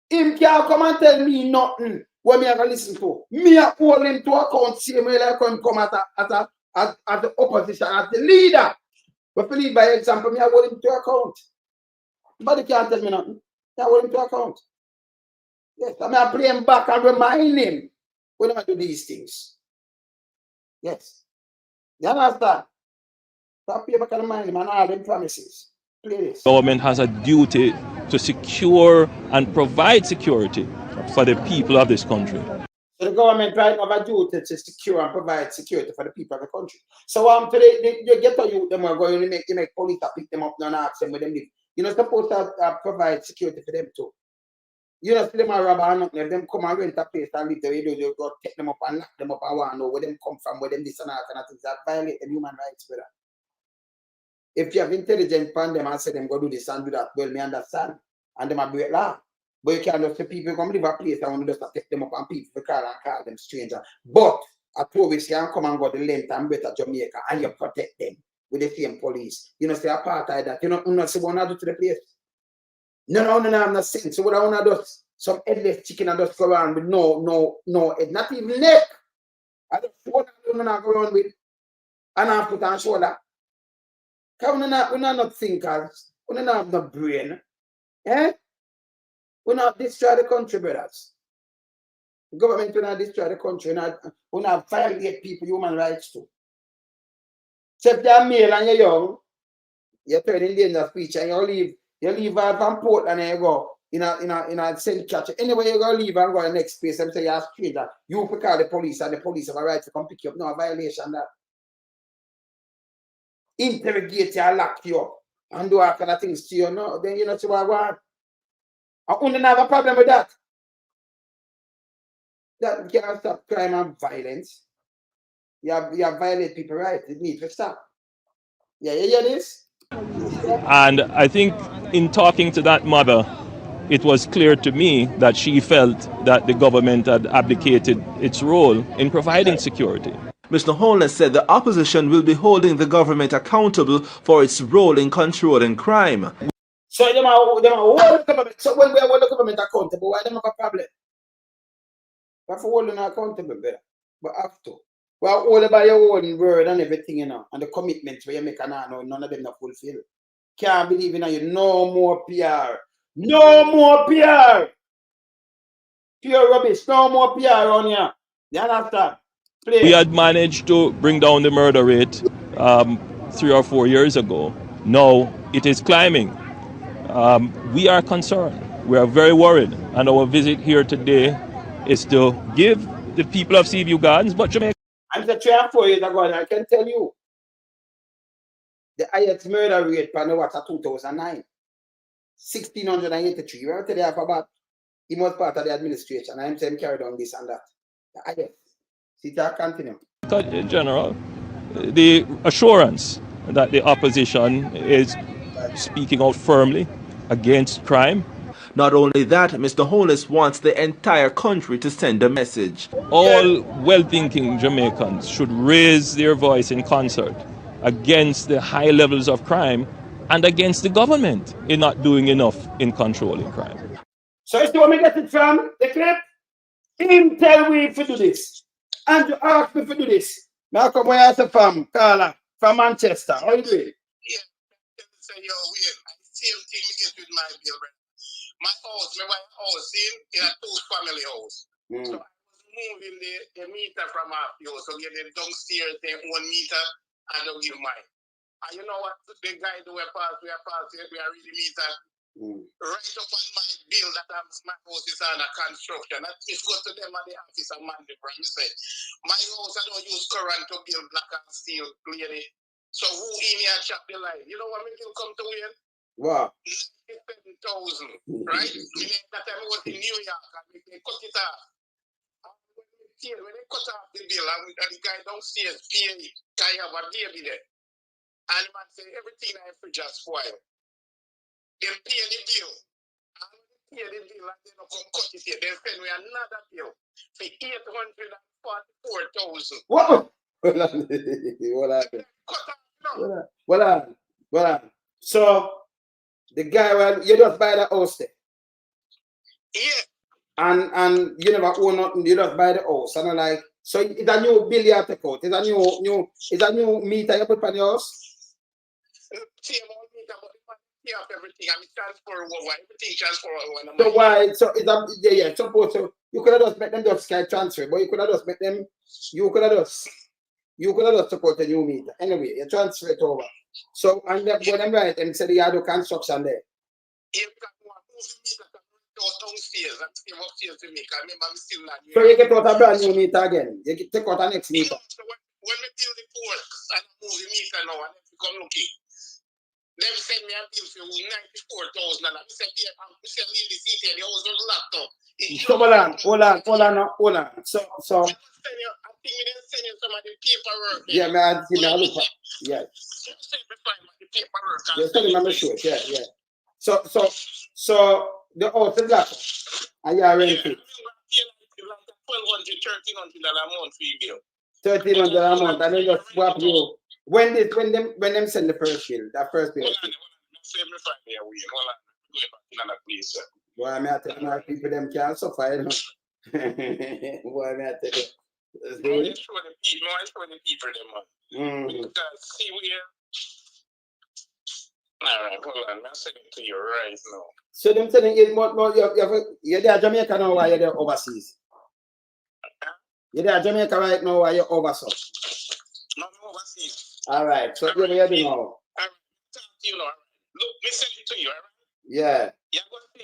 Him can't come and tell me nothing when me I can listen to. Me I hold him to account, same way like when come at the opposition, as the leader. But for lead by example, me I hold him to account. But he can't tell me nothing. I hold him to account. Yes, I mean I play him back and remind him when I do these things. Yes. You understand? Stop play back and remind him and all them promises. Play this. Government has a duty to secure and provide security for the people of this country. So the government right now have a duty to secure and provide security for the people of the country. So today they get to you, them are going to make police to pick them up and ask them where them live. You're not supposed to provide security for them too. You know, see them a robber and nothing. If them come and rent a place and live there, you go take them up and lock them up and want to know where them come from, where them this and that kind of things that violate the human rights, brother. If you have intelligence upon them and say them go do this and do that, well, me understand. And them a break law. But you can't just say people come live a place and want to just take them up and people call them stranger. But a tourist can come and go the length and better Jamaica and you protect them with the same police. You know, say apartheid that. You know see what I do to the place. No, I'm not saying. So what I want to do, some headless chicken and just go around with no head, not even neck. I just want to go around with and I put on shoulder. Because we're not thinkers. We don't have no brain. Eh? We not destroy the country, brothers. The government will not destroy the country. We not violate people human rights too. So if you're male and you're young, you're turning danger speech and you leave out from Portland and you go in a St. Catch. Anyway, you go leave and go to the next place and say you're a stranger. You pick out the police and the police have a right to come pick you up. No violation that. Interrogate you and lock you up and do all kind of things to you. No, then you know see what I want. I only have a problem with that. That can't stop crime and violence. You have violate people's rights. It needs to stop. Yeah, you hear this? And I think in talking to that mother, it was clear to me that she felt that the government had abdicated its role in providing security. Mr. Holness said the opposition will be holding the government accountable for its role in controlling crime. So them are hold the government. So when we hold the government accountable, why them have a problem? We have to hold them accountable, brother. But have to. We are all by your own word and everything, you know, and the commitments where you make none of them not fulfill. Can't believe in you. No more PR. No more PR. Pure rubbish. No more PR on here. You understand? Please. We had managed to bring down the murder rate 3 or 4 years ago. Now it is climbing. We are concerned. We are very worried. And our visit here today is to give the people of Seaview Gardens, but Jamaica. I'm the 3 or 4 years ago, and I can tell you the highest murder rate per was 2009. 1,683. You want to tell you about he was part of the administration. I'm saying carried on this and that. The highest. See that continue. In general, the assurance that the opposition is speaking out firmly against crime. Not only that, Mr. Holness wants the entire country to send a message. All well-thinking Jamaicans should raise their voice in concert against the high levels of crime and against the government in not doing enough in controlling crime. So you see where we get it from? The clip? Him tell we to do this. And you ask me to do this. Now come where I say from Carla, from Manchester. How you doing? Yeah, so yo, same thing we get with my bill, brother. My house, my wife house in a 2-family house. So I was moving the meter from our house, so get the downstairs, the 1 meter, and don't give mine. And you know what? The guy do we are pass, we are reading meter. right up on my bill that my house is under construction. I just go to them at the office and man, and say, my house I don't use current to build black and steel clearly. So who in here chop the line? You know what my bill come to win? Wow. 97,000, right? That time I was in New York and they cut it off. When they cut off the bill and the guy downstairs pay it, I have a baby there. And the man say everything I have to just spoil. They pay the bill. And when they pay the bill and they don't come cut it here, they send me another bill for 844,000. What? What on? So the guy, well, you just buy the house there. Yeah. And you never own nothing, you just buy the house. And I'm like, so it's a new bill you have to take out. It's a new meter you put on your house? Same old meter, but you have everything. I mean, transfer over, everything transfer over. So why? So it's a, yeah, suppose so you could have just make them just sky transfer, but you could have just make them, you could have just support a new meter. Anyway, you transfer it over. So, and then when I'm right, and said you had the construction there. Downstairs and came upstairs to make. I remember I'm still not. So you get out a brand new meter again. You get take out a next meter. So when we build the port and move the meter now and then come looking, them send me a bill for 94,000 and I said, yeah, I'm still in the city and the house was locked up. So hold on. So I think we didn't send you some of the paperwork. Yeah, man, you know, look, yeah. The paperwork. You're telling me I'm sure, yeah. So the house is locked. And you're renting. $1,200, $1,300 a month for your bill. $1,300 a month, and then just swap you. When them send the first bill, that first bill. Boy, I mean, I tell you, people them can't suffer, you know. Boy, I mean, I tell you. I show the people them, man. Because see where. All right, hold on. I'm sending it to you right now. So them telling you more you're there Jamaica now while you're there overseas. You're there Jamaica right now while you're overseas. Not overseas. All right. So you're there now. You know, look, me send it to you, all right? Yeah. You're going to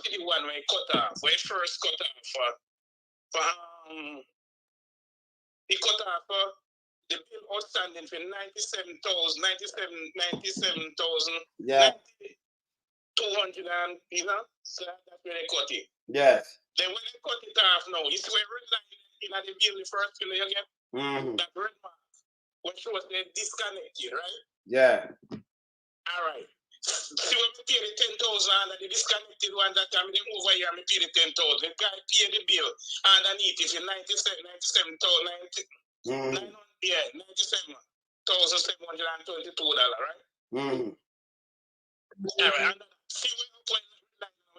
see the one where you cut off, where you first cut off he cut off the bill outstanding for 97,000. Yeah. 200 and, you know, so that's where they cut it. Yes. Then when they cut it off now, it's where red line in the bill, the first bill you get, that red mark, which shows they disconnected, right? Yeah. All right. See when we pay the 10,000 and the disconnected one that time they move over here and we pay the 10,000. The guy pay the bill underneath it for 97,722, right? All right. And see when we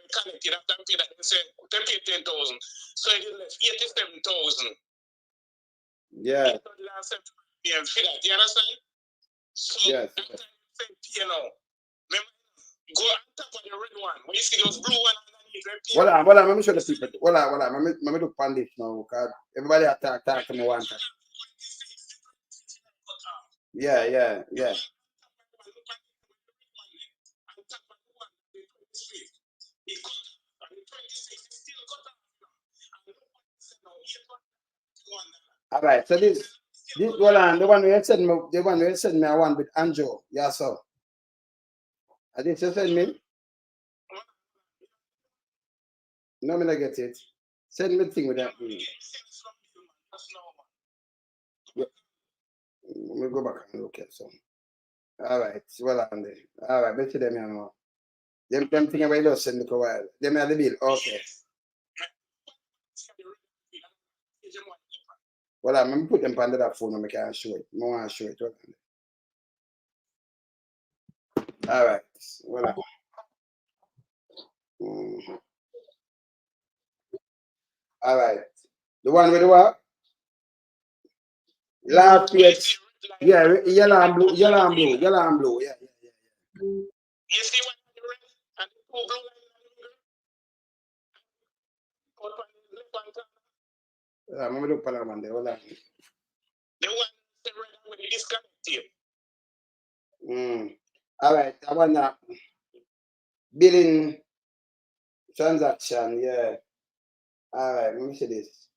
connected after we pay that, they pay 10,000. So it is left 87,000. Yeah. You understand? So yes. That time you know. Go on top of the red one. When you see those blue one underneath, Well, let me show the people. Well, let me look on this now, because everybody talk to me one time. Yeah. All right, so this one, the one who had sent me a one with Anjo, yeah, so. I didn't you send me? No, me not get it. Send me the thing with that. Yeah. Let me go back and look at some. All right, well on there. All right, bet you them you know. Them thing about those send me a while. Them are the bill. Okay. Well, I'm gonna put them under that phone and I can show it. I want to show it. All right. Well. All right. The one with the what? Last page. Yeah, yellow and blue. Yeah. You see what the red and the two blue lines? I'm gonna look for them on there. Hold on. The one the red with the disconnected. All right. I want that. billing transaction, yeah. All right, let me see this.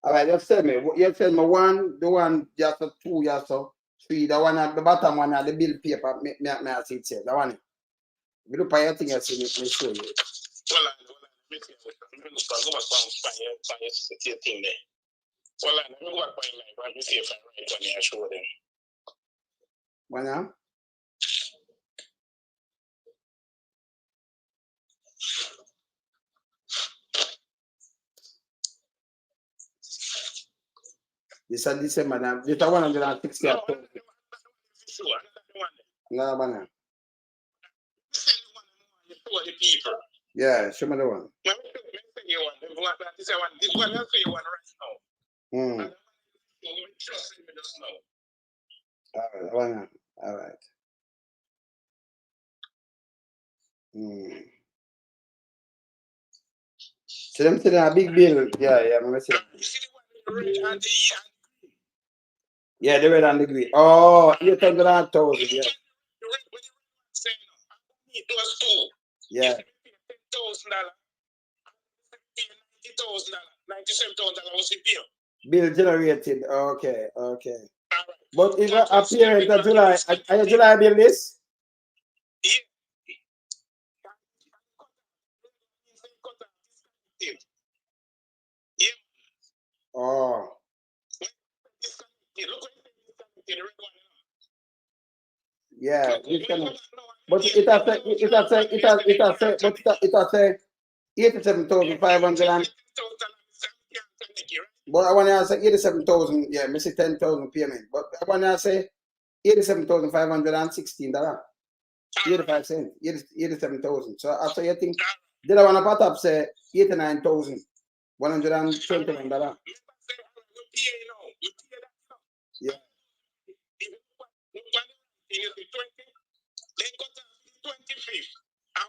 All right, just tell me. You tell me one, the one just two, just three. The one at the bottom one at the bill paper. Me I see it. The one. You look at your thing. I see it. Me show you. Well, let me go back on your thing there. Well, let me go back on live. Let me see if I write on here. Show them. One now. This is December now. This is 160. No, banana. The people. Yeah, show me the one. Let me send you one. This one. I'll show you one right now. Trust me just now. All right, all right. So them say a big bill. Yeah, I'm gonna say. You see the one with the red and the Yeah, the red and the green. Oh, 800,000. Yeah. The red with the red saying, I need those two. Yeah. $10,000. $90,000. $97,000 was the bill. Bill generated. Okay. All right. But if I appear in July, are you July bill this? Yeah. Oh. Yeah, but it has say 87,500 and but I want to say 87,000, yeah, I say 10,000 payment. But I want to say $87,516. 85 cents, 87,000. So after you think did I want to put up say $89,121. Yeah. Then got to 25th. And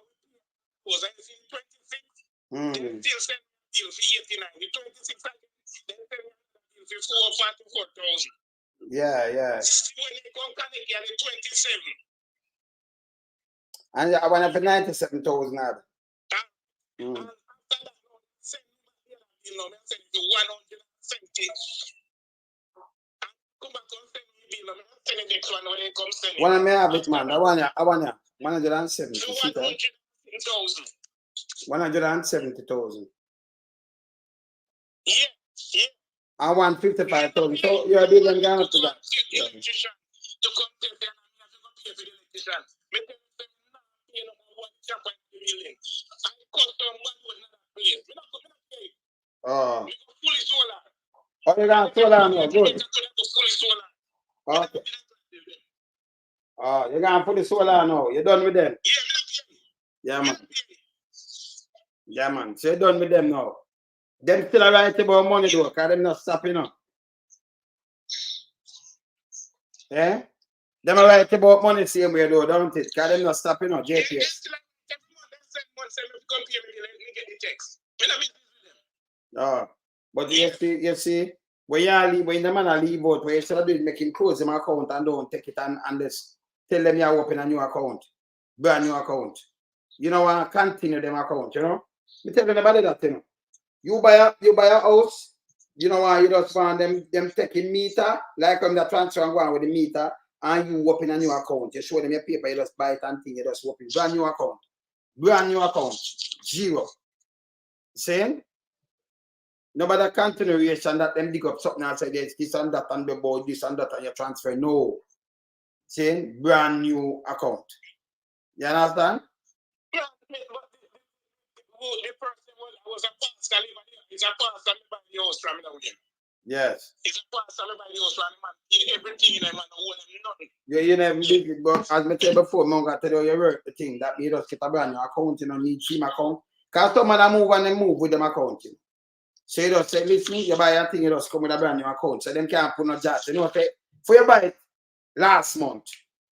was I see 26th? Then still send deal for 89. The 26th then send deal for 44,000. Yeah. When they come connect the 27. And I want to for 97,000. And after that, send me the 170. Come back and send me the bill. I'm sending the next one when they come send it. One may have it, man. I want 170. 170,000. 170,000. Yeah. I want 55,000. So you're a billion gone up to that. Yeah. To come tell them I have to go pay for the electrician. Me tell them you know what $1.5 million. I custom man would not pay. Me not pay. Oh. Me go fully solar. Oh, you got solar now. Good. Fully solar. Okay. Oh, you got fully solar now. You're done with them? Yeah, man. Yeah, man. So you're done with them now. Them still right about money though, because them not stopping up. Eh? Them right about money same way though, don't it? Because them not stopping up, JPS. Oh, but you see, when the man leave out, where you should do make him close them account and don't take it and just tell them you're open a new account, brand new account. You know, want to continue them account, you know? Me tell them about that, you know. You buy a house, you know why you just want them taking meter, like on the transfer and go on with the meter, and you open a new account. You show them your paper, you just buy it and thing, you just open brand new account. Brand new account. Zero. Saying? Nobody continuation that them dig up something and say there's this and that and the board, this and that and you transfer. No. Saying brand new account. You understand? Yeah, but the person was a pastor. He's a pastor by the house from him. Yes. He's a pastor by the house from man. Everything in a man own him nothing. Yeah, you never believe it, but as I said before, I'm going to tell you work the thing that you just get a brand new account, you don't need team account. Because some of them move and they move with them accounting. So you just say, listen, you buy a thing, you just come with a brand new account. So them can't put no judge. You know what I say? For you buy it last month.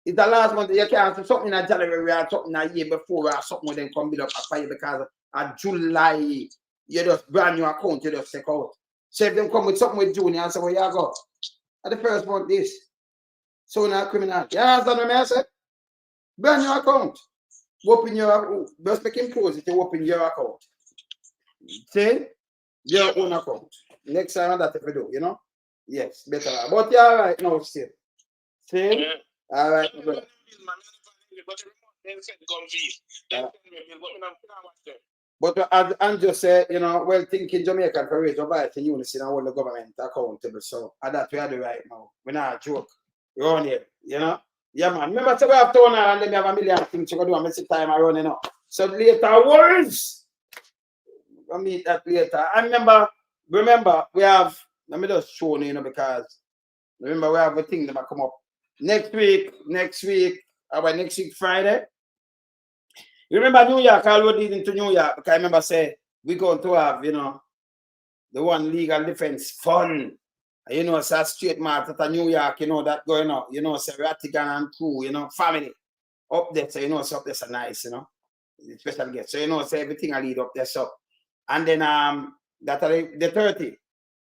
It's the last month you can't say something in January or something a year before or something with them come build up after you because at July, you just brand new account, you just take out. So if them come with something with June, you say, where you go? At the first month, this. So now criminal. You understand what I say? Brand new account. open your, just make him close it, you open your account. See? Your own account. Next time that if you do, you know? Yes, better. But you're all right now still. See? All right. But as Andrew said, you know, well, thinking Jamaican for raise your in unison and hold the government accountable. So that we are doing right now. We're not a joke. We're on here, you know? Yeah, man. Remember, so we have toner and then we have a million things to do and miss the time around, you know. So later words. We'll meet that later. I remember, we have, let me just show you, you know, because remember we have a thing that might come up next week, about next week Friday. You remember New York, I already into New York, because I remember say we're going to have, you know, the one legal defense fund. You know, it's a straight mark at New York, you know, that going on, you know, it's a Ratigan and crew, you know, family up there, so you know, so up there's a nice, you know, special guest. So you know, so everything I lead up there, so. And then that the 30,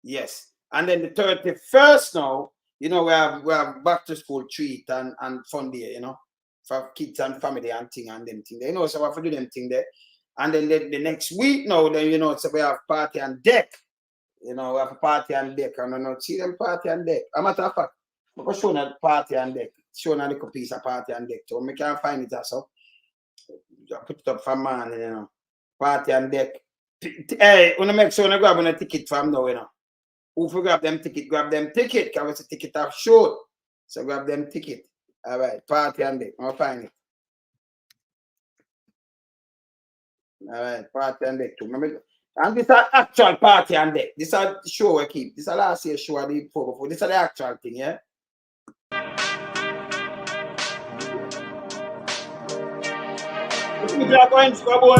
yes. And then the 31st now, you know, we have back to school treat and fun day, you know, for kids and family and thing and them thing there. You know, so we have to do them thing there. And then the next week now, then you know, so we have party and deck. You know, we have a party and deck. And I don't see them party and deck. As a matter of fact, I'm going to show you party and deck. Show you a little piece of party and deck. So we can't find it also. Put it up for man, you know. Party and deck. Hey, when I make sure I grab on a ticket from now, you know. Who for grab them ticket? Grab them ticket, because it's a ticket of show. So grab them ticket. All right, party and deck. I'll find it. All right, party and deck too. Remember, and this is actual party and deck. This is the show we keep. This is last year's show I did before. This is the actual thing, yeah? You are going to go on.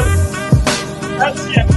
That's it.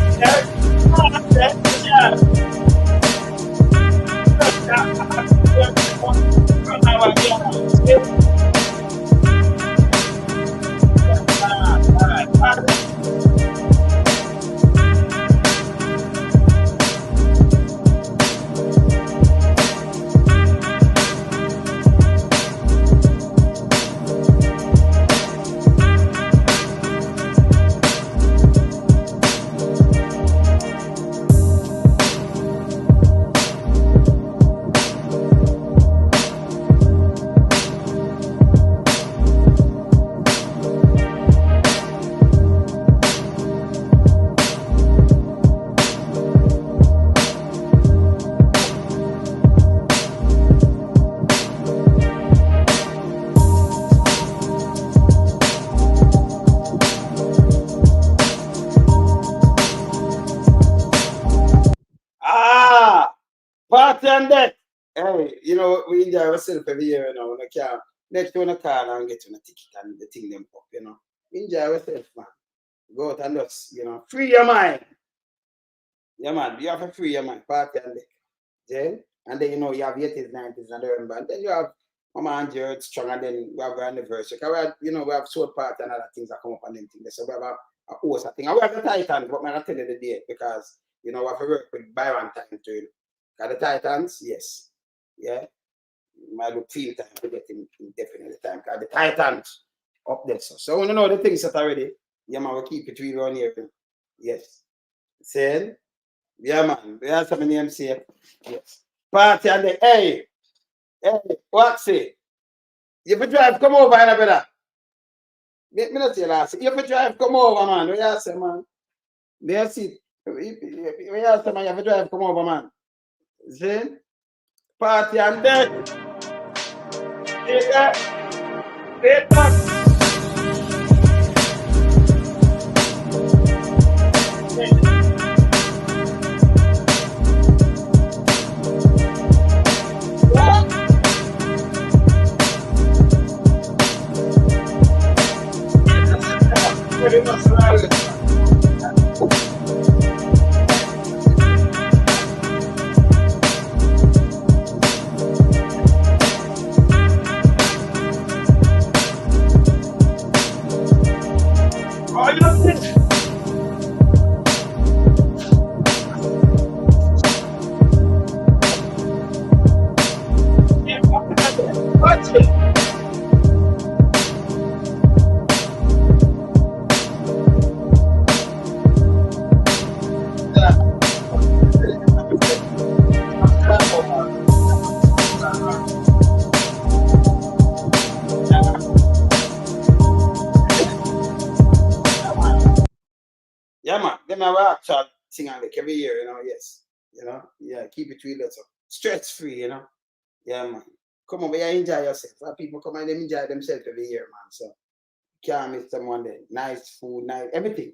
Party and deck. Hey, you know, we enjoy ourselves every year, you know. Next to a car and get on a ticket and the thing them up, you know. Enjoy ourselves, man. Go out and just, you know, free your mind. Yeah, man. You have to free your mind. Party and deck. Yeah? And then, you know, you have 80s, 90s, and remember. And then you have Mama and Jared strong, and then we have our anniversary. Because we have, you know, we have soul party and other things that come up and them things. So we have a host thing. And we have the Titans, but I'm not telling you the date because, you know, we have to work with Byron time to, the Titans, yes. Yeah. You might look field time to get him definitely time. Because the Titans up there. So when you know the things that already, yeah, man, we'll keep it real on here. Yes. Saying, yeah, man. We have some names here. Yes. Party and the hey, what's it? If you drive, come over, brother. Let me not say last. If you drive, come over, man. We are say, man. There's it. We are say, man, if you drive, come over, man. See? Party and deck. Take that. Take that. natural thing like every year, you know, yes. You know, yeah, keep it real, so stress free, you know. Yeah, man. Come over here, enjoy yourself. People come and they enjoy themselves every year, man. So can't miss someone there. Nice food, nice everything.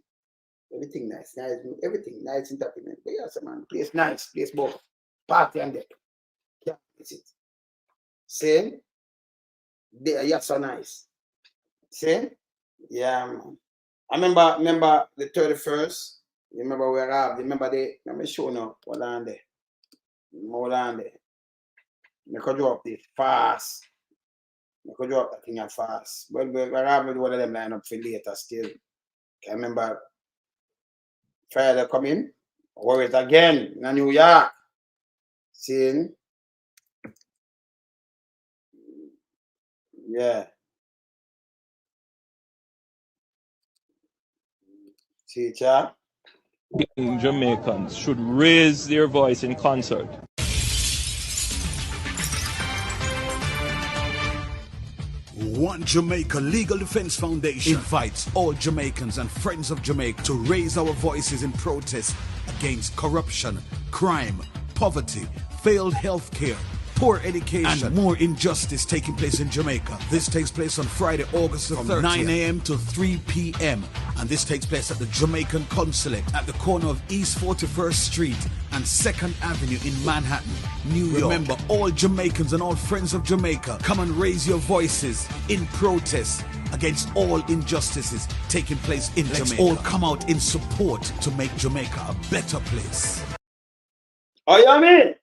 Everything nice, everything nice entertainment. But yes, man, place nice, place both. Party and deck. Can't miss it. Same. Yeah, so nice. Same? Yeah, man. I remember the 31st. You remember where I have, remember let me show now. Hold on there. Hold on there. I could drop this fast. I could drop that thing at fast. But I have one of them line up for later still. I remember Friday come in. Worried again in New York. Seeing? Yeah. Teacher. Jamaicans should raise their voice in concert. One Jamaica Legal Defense Foundation invites all Jamaicans and friends of Jamaica to raise our voices in protest against corruption, crime, poverty, failed health care, poor education, and more injustice taking place in Jamaica. This takes place on Friday, August the 30th, from 9 a.m. to 3 p.m. And this takes place at the Jamaican Consulate at the corner of East 41st Street and 2nd Avenue in Manhattan, New York. Remember, all Jamaicans and all friends of Jamaica, come and raise your voices in protest against all injustices taking place in Jamaica. Let's all come out in support to make Jamaica a better place. Oh, you mean?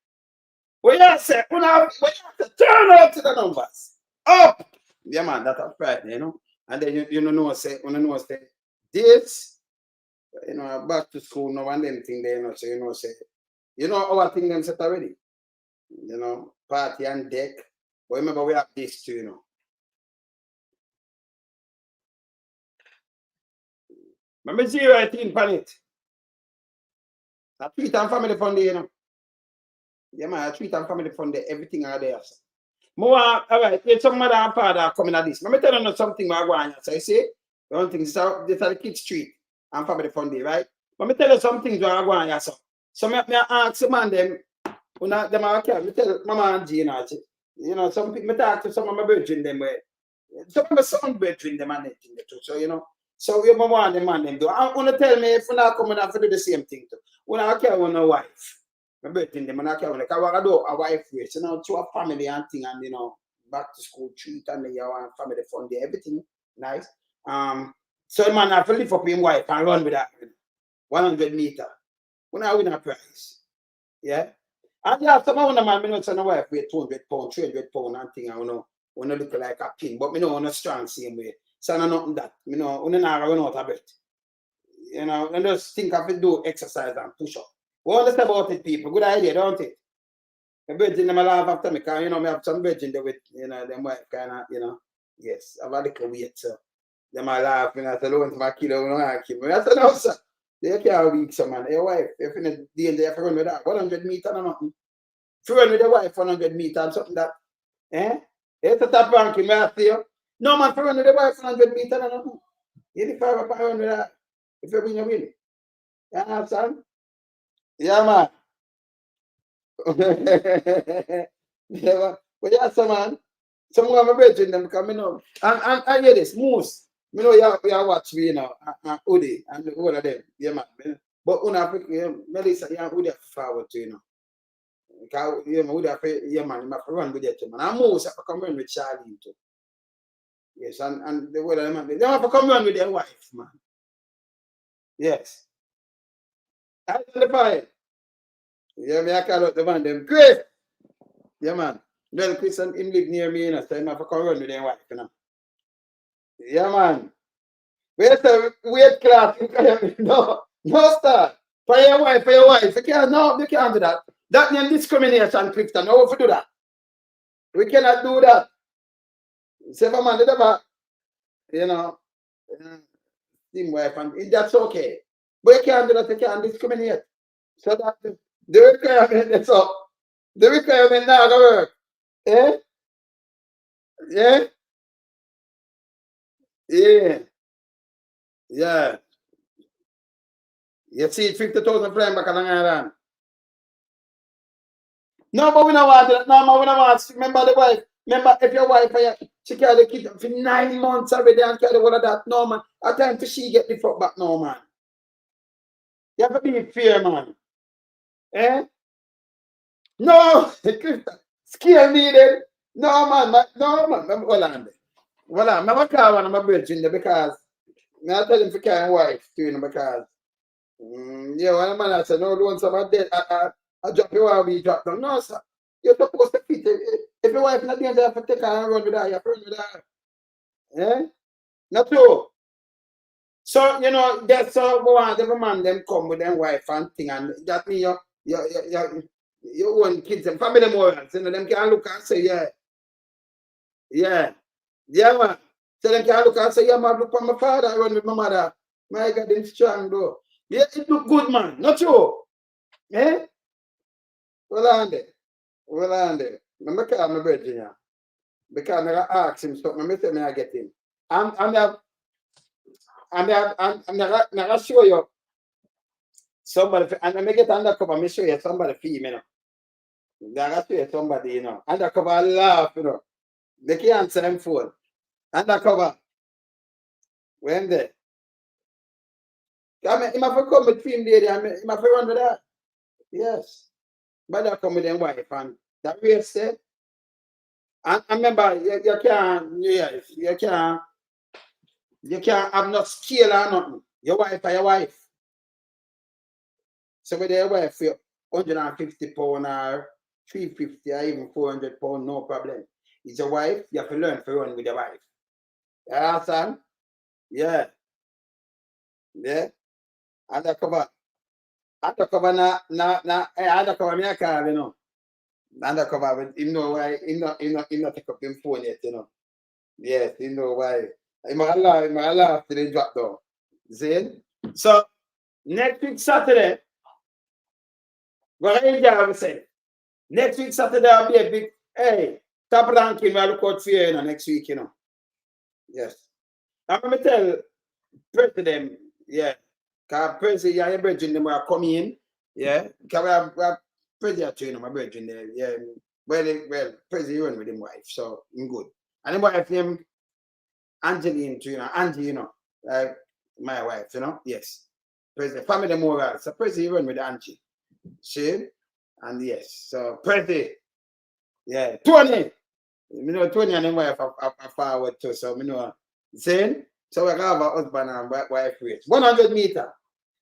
We have to turn out to the numbers. Up! Yeah, man, that's a Friday, you know. And then you know, say this, you know, back to school now and then thing there, you know, so you know our thing them set already. You know, party and deck. But remember we have this too, you know. Remember 018 pan it. I treat and family fund there, you know. Yeah, man, I treat and family fund there, everything are there. So. More, all right, there's some mother and father coming at this. Let me tell you something I go on. So I say, one thing, so this is the kids street and family fund there, right? Let me tell you some things I go on. So me ask the man them, when them are care, me tell Mama and Gina, you know, some people, me talk to some of my brethren them where, some of my son brethren them and anything too. So, you know, so you want them and them do. I want to tell me if you're not coming out to do the same thing too. When I care with no wife. My birthday, them and I can't do a wife race, you know, to a family and thing, and you know, back to school treat and then you want family fun there, everything nice. So the man have to lift up his wife and run with that 100 meter. When I win a prize, yeah. And yeah, some of the man, me know, son, wife weigh 200 pounds, 300 pounds and thing, and you know, when I look like a pin, but me know, I'm not strong same way. So I'm not that, you know, when I run out of it, you know, and just think of it, do exercise and push up. What is about it, people? Good idea, don't it? My virgin them laugh after me, because you know, I have some virgin there with, you know, them wife kind of, you know, yes, I have a little weight, so them I laugh, and I say, "Don't my kilo, no, I keep me." I said, "No, sir, they can't weak, so man. Your wife, if in the danger, if you run with that 100 meters or nothing, if you run with the wife 100 meters and something that, it's a top ranking, may I say you? No, man, if you run with the wife 100 meters or nothing, 85 up and run with that, if you bring a win. You understand? Yeah, man. Yeah, but yeah, some man. Some of my brethren them coming up. And I hear this, Moose. You know, you watch me, you know, and Udi, and all of them. Yeah, man. But when I pick Melissa, yeah, Udi have to forward to, you know. Because, yeah, man, Udi have to, yeah, man, you have to run with it, man. And Moose have to come run with Charlie, too. Yes, and the way that man, they have to come run with their wife, man. Yes. I the fire. Yeah, me I call out the man them Chris. Yeah, man. Well, Chris and him live near me, you know, so I have to come run with their wife, you know. Yeah, man. Wait, class. No, start. For your wife. You can't do that. That name discrimination, Clifton. No, we do that. We cannot do that. Say, man, they never, you know, team wife, and that's okay. But you can't do that. You can't discriminate. So that the requirement, that's all. The requirement now go work. Eh? Yeah? Yeah. Yeah. You see 50,000 flying back along Ireland. No, but we don't want that. No, man, we don't want. Remember the wife. Remember, if your wife, she carry the kid for 9 months already and carry all of that. No, man. At time to she get the fuck back, no, man. You have to be fair, man. Eh? No, scale needed. No, man. No, man. Hold on. Hold on. I'm call one of my brethren there because I tell him to carry wife to you because yeah, one man I said, no, don't somebody dead. I drop you while we drop down. No, sir. You're supposed to fit it. If your wife not danger, you have to take her and run with her. You have to run with her. Yeah? Not true. So, you know, that's so one every man them come with them wife and thing, and that means you own kids and family morals. You know, them can look and say, yeah. Yeah. Yeah, man. So them can look and say, yeah, man, look at my father, I run with my mother. My God, them strong, though. Yeah, it look good, man. Not true. Eh? Well, on there. Well, on there. I call my brother, because I ask him something. I tell me I get him. I'm gonna show you somebody, and I get undercover. I show you somebody female. I'm gonna show you somebody, you know, undercover laugh, you know. They can't answer them phone. Undercover. When they? I mean, if I come with film lady, I mean, if I run with that. Yes. But I come with them wife and that real said. And remember, you can't, yes, you can't have no scale or nothing. Your wife or your wife. So with your wife, you're 150 pounds or 350 or even 400 pounds, no problem. It's your wife, you have to learn to run with your wife. You understand? Yeah. Yeah. Undercover. Undercover undercover me a car, you know. Undercover, but you know why he not take up him phone yet, you know. Yes, you know why. He might laugh till they drop down. See? So next week Saturday, what I will say. Next week Saturday I'll be a big top ranking we'll look out for you, next week, you know. Yes. I'm gonna tell President, yeah. Because President, yeah, your brethren them will come in, yeah. Because we have President, you know, my brethren there, yeah. Well, President run with him wife, so I'm good. And the wife named Angeline, you know, Angie, you know, like my wife, you know, yes. President, family moral, so President run with Angie. See? And yes, so President, yeah, Tony. You know, Tony and his wife are forward too, so you know, saying, so we have a husband and wife race. 100 meters.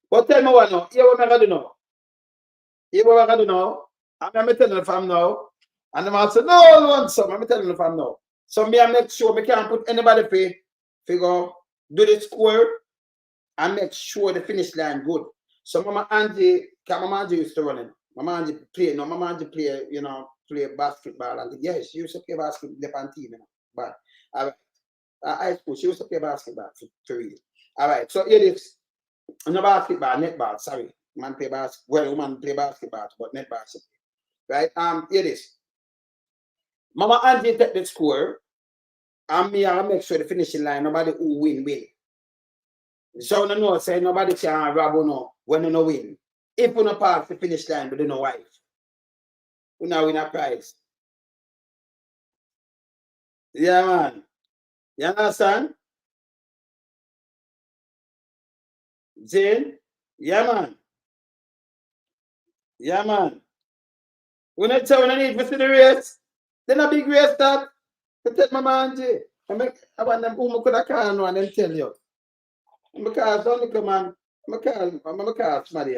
But tell me what now, here what I'm going to do now. Here what I'm going to do now. I'm telling the fam now. And the man said, no, want some. I'm telling the fam now. So me I make sure I can't put anybody figure, do the score and make sure the finish line good. So Mama Angie, because Mama Angie used to run it. Mama Angie play, no, Mama Angie play, you know, play basketball. And yes, she used to play basketball on team, you know. But high school, she used to play basketball for real. All right, so here it is. No basketball, netball, sorry. Man play basketball, well, woman play basketball, but netball. Right? Here it is. Mama Angie take the score, and me I make sure the finishing line, nobody who win. So no know say nobody can rob no when you no win. If you no pass the finish line, but you no wife. You now win a prize. Yeah, man. You understand? Jane? Yeah, man. Yeah, man. When I tell when I need to see the race, then a big race start. I tell Mama Angie. I want them who could have called and then tell you. Because only come on, I'm call somebody.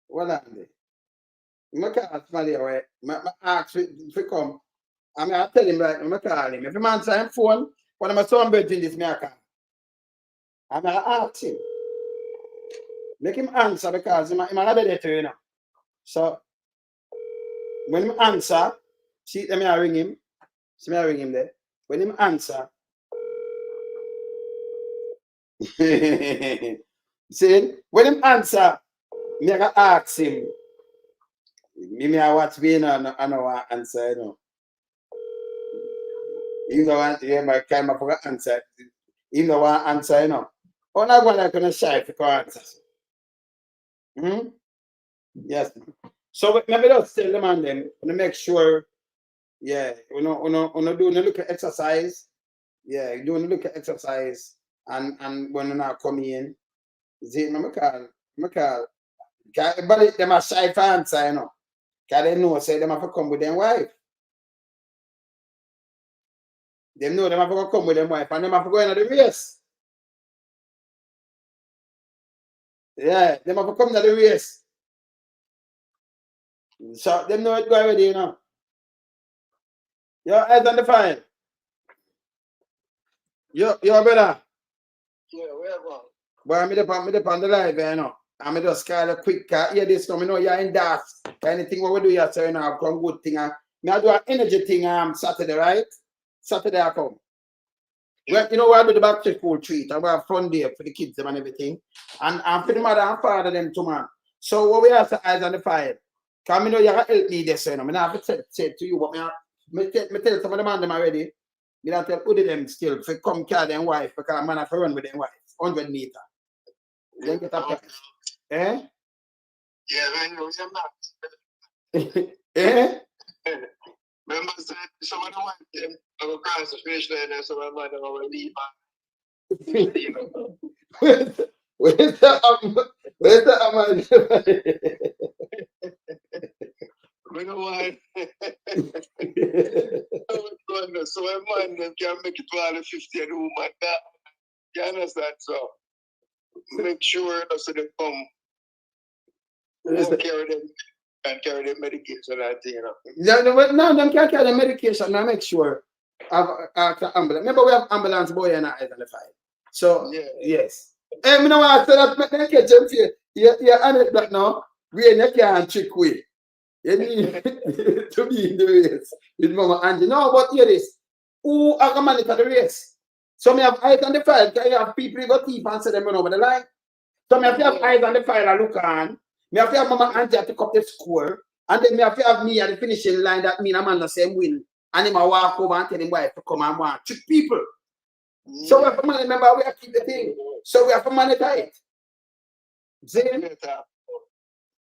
What on there? I'm call somebody away. I ask if he come. I mean, I tell him right, I'm call him. If the man say phone, one of my son doing this, I call. And I ask him. Make him answer because he's not there to you know. So when him answer, see let me ring him. See me ring him there. When him answer, see when him answer, me I ask him. Me I watch me and I know answer, you know. You know what my kind of forgot answer. You know what answer, you know. Oh, not one I can shy for answer. Hmm? Yes. So maybe just tell them and them to make sure, yeah, you know, do look at exercise. Yeah, you do look at exercise and when you now come in, see, call, but them are shy fans, you know. Cause they know say them have to come with their wife. They know them have to come with their wife and them have to go into the race. Yeah, them have to come to the race. So them know it go already, you know. Your eyes on the file. Your brother. Yeah, where about? Boy, me the on the live, you know. And me just call a quick hear this now. Me know you're in that. Anything what we do here, so you know, come good thing. Me I do an energy thing Saturday, right? Saturday I come. Well, you know what I do the back to school treat. I have fun day for the kids and everything. And for the mother and father them too, man. So what we have to eyes on the fire. Because me know you have help me this, you know. Me not have to say to you, but me tell some of the man them already. Me not tell who them still for come carry them wife because man have to run with them wife. 100 meters. Then get up. Eh? Yeah, man, you're not. Eh? Remember, some of the ones them go across the finish line and some of them will leave. Where's the Amanda? We know why. So a man them can make it to all the 50 and woman that. You understand? So make sure so they come. Carry them and carry the medication and you know. No, them can't carry the medication. I make sure I've ambulance. Remember we have ambulance boy and eyes on the fire. So yeah. Yes. And you know what I said that make them catch them for you. Yeah, and it that now we can't trick we. You need to be in the race with Mama Angie. No, but hear this. Who are going to monitor the race? So me have eyes on the file. Can you have people who got teeth and say them run over the line? So me have to have eyes on the file and look on. Me have to have Mama Auntie to pick up the score. And then me have to have me at the finishing line that mean I'm on the same win. And him a walk over and tell him wife to come and want trick people. So we have to monitor, remember we have to keep the thing. So we have to monitor it. See?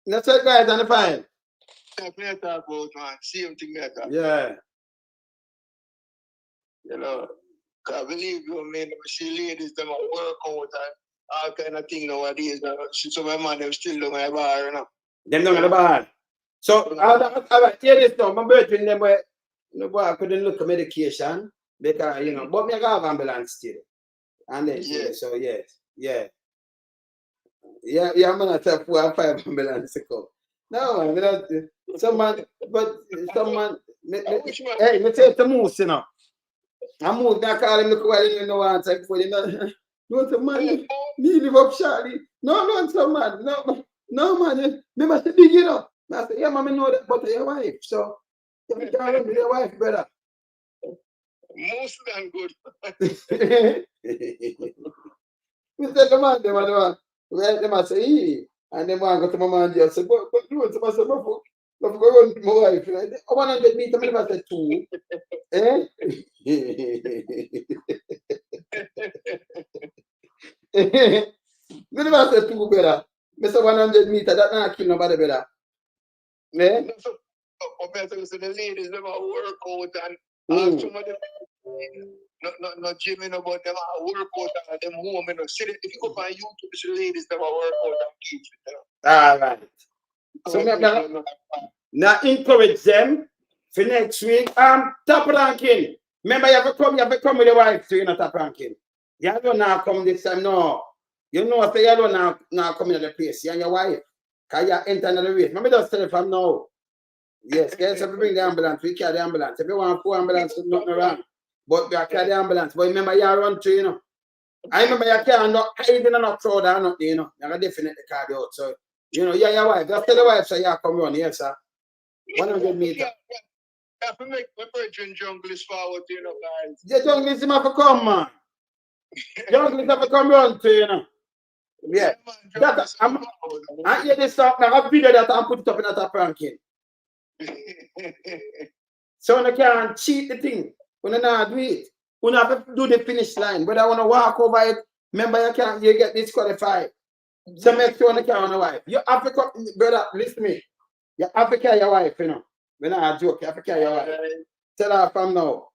That's what guys on the file. Same thing better. Yeah. You know, I believe you, man, we see ladies them work out and all kind of thing nowadays. So my man them still doing my bar, you know. Them doing the bar. So I hear this now, my birthday them where no boy I couldn't look at medication because you know, but me I have ambulance still. And then so yes. Yeah, I'm gonna tell 4 or 5 ambulance to come. No, man, someone, hey, me take the moose, you know. I move, I call him, look while you know what I'm saying for you. No, some man, me live up Charlie. No, some man, no, man, me must be big, you know. I say, yeah, man, I know that, but your wife, so you call him with your wife, brother. Most than good. Me tell the man, them I say, hey. And then one go to my man and say, but no, it's about some of go run to my wife. 100 meters, I never said 2. Eh? Me never said 2, brother. Me say 100 meters, that not kill nobody, brother. Eh? So the ladies them work out and some of them not gymming about them work out and them home, you know. See, if you go on YouTube, see the ladies them work out and kids, you know. All right. So now encourage them for next week. Top ranking. Remember, you have to come with your wife to you know top ranking. You don't now come this time, no. You know, if you don't now come in the place, you and your wife. Because you enter the race. Remember, just tell them now. Yes, if you bring the ambulance, we carry the ambulance. If you want 4 ambulances, nothing wrong. But we carry the ambulance. But remember, you run through, you know. I remember you can't hide in a crowd or nothing, you know. You're definitely carry out. So, you know, yeah, your wife. Just tell the wife, so you come run, yes, sir. 100 meters. Yeah, I have to make my virgin junglist forward, you know, guys. The junglist have to come, man. Junglist have to come run to, you know. Yeah. I hear this stuff. I have a video that I'm put it up in a top ranking. So you can't cheat the thing. When you not do it, you have to do the finish line. But I want to walk over it. Remember, you get disqualified. So make sure you carry on your wife. You have to come, brother, listen to me. You have to carry your wife, you know. When I joke, you have to carry your wife. Tell her from now.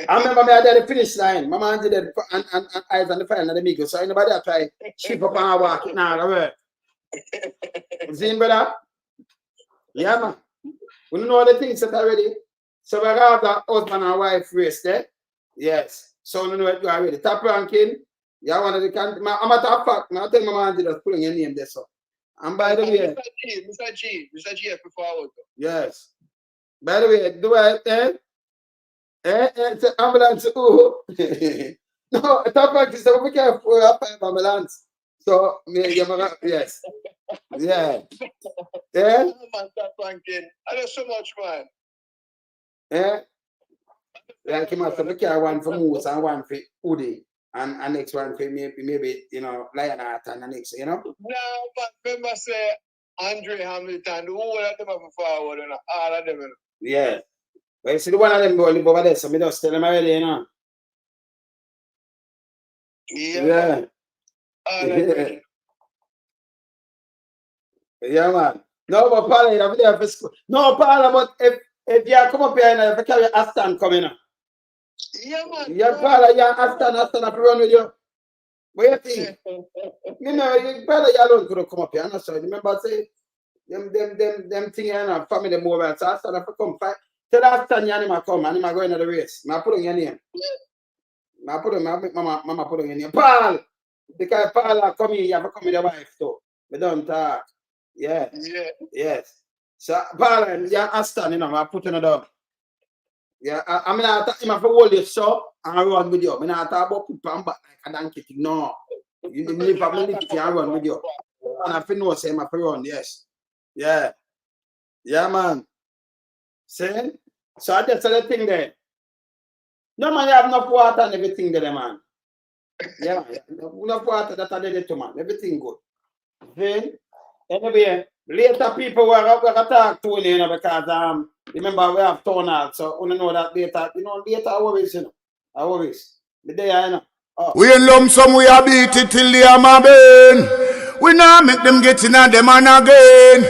I remember me, I did the finish line. My man did it and eyes on the fire and the migo. So anybody that try ship up and walk it now, right? See, brother? Yeah, man. We know the things that already. So we have that husband and wife race there. Yes. So we know it already. Top ranking. Yeah, one of the country. I'm at a fact. I tell my man to just putting your name there. So. And by the way. Mr. G forward. Yes. By the way, do I it's an ambulance. Oh. No, top ranking. So we can't afford a 5 ambulance. So yes. Yeah. Yeah. Man, top ranking. I know so much, man. Yeah. Like him also carry one for Moose and one for Udi. And next one for maybe you know, Lionheart and the next, you know? No, but remember say Andre Hamilton, who will have them forward and all of them. Yeah. Well, you see the one of them go live over there, so me just tell them already, you know. Yeah. Yeah. Yeah, man. No, but Paula, you're there for school. No, Paula, but if you come up here and if you carry Aston coming up. Yeah, man. Yeah, Paula, yeah, Aston have to run with you. What you think? You know, you brother, you alone could come up here. I'm not sure. Remember, say, them thing and family more. So Aston have to come fight. Tell Aston you anima come, anima go into the race. I put on your name. I put on mama put on your name. Paul! Because Paula come here, you have to come with your wife too. We don't talk. Yeah. Yeah. Yes. So, Paul, yeah, Aston, you know, I put on a dog. Yeah, I mean, I thought him have to hold you so and run with you. I mean, I thought about put on back like a donkey. No. You live up and run with you. And I feel no say, I run, yes. Yeah. Yeah, man. See? So, I just said the thing there. No, man, you have enough water and everything there, man. Yeah, enough water that I did it to, man. Everything good. See? Anyway, later people were talk to you know, because remember we have turnout, so you know that later, you know, later I worries, you know. I worries. The day I know. Oh. We in lump sum, we a beat it till they are my bane. We now make them get in and them and again.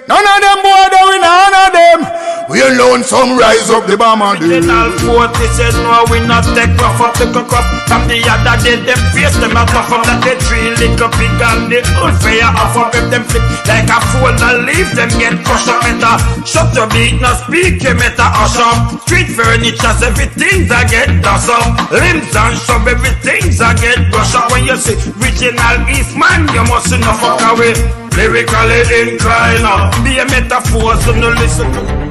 None of them boy, we none of them. We alone some rise up the bomber. Original 40 says no, we not take off up the cock up. From the other day, them face them a puff up. That they 3 little pig and the unfair off up. If them flip like a fool and leave them get crushed up. Meta, shut your beat, no speak, you meta hush up. Street furnitures, everything's a get dust up. Limbs and shove, everything's a get brush up. When you see original East man, you must not fuck away. Lyrically inclined, be a metaphor, so no listen to.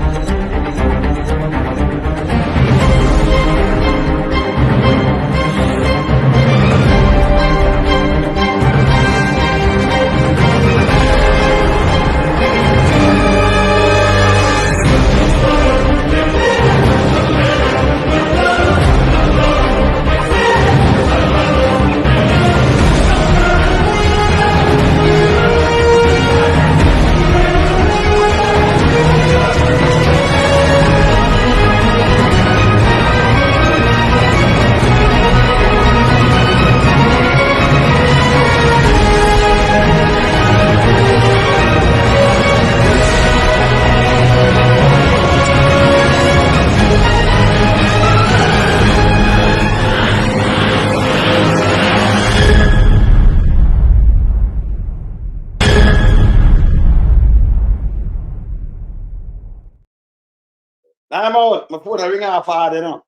I'm out. My phone ring off hard, you know.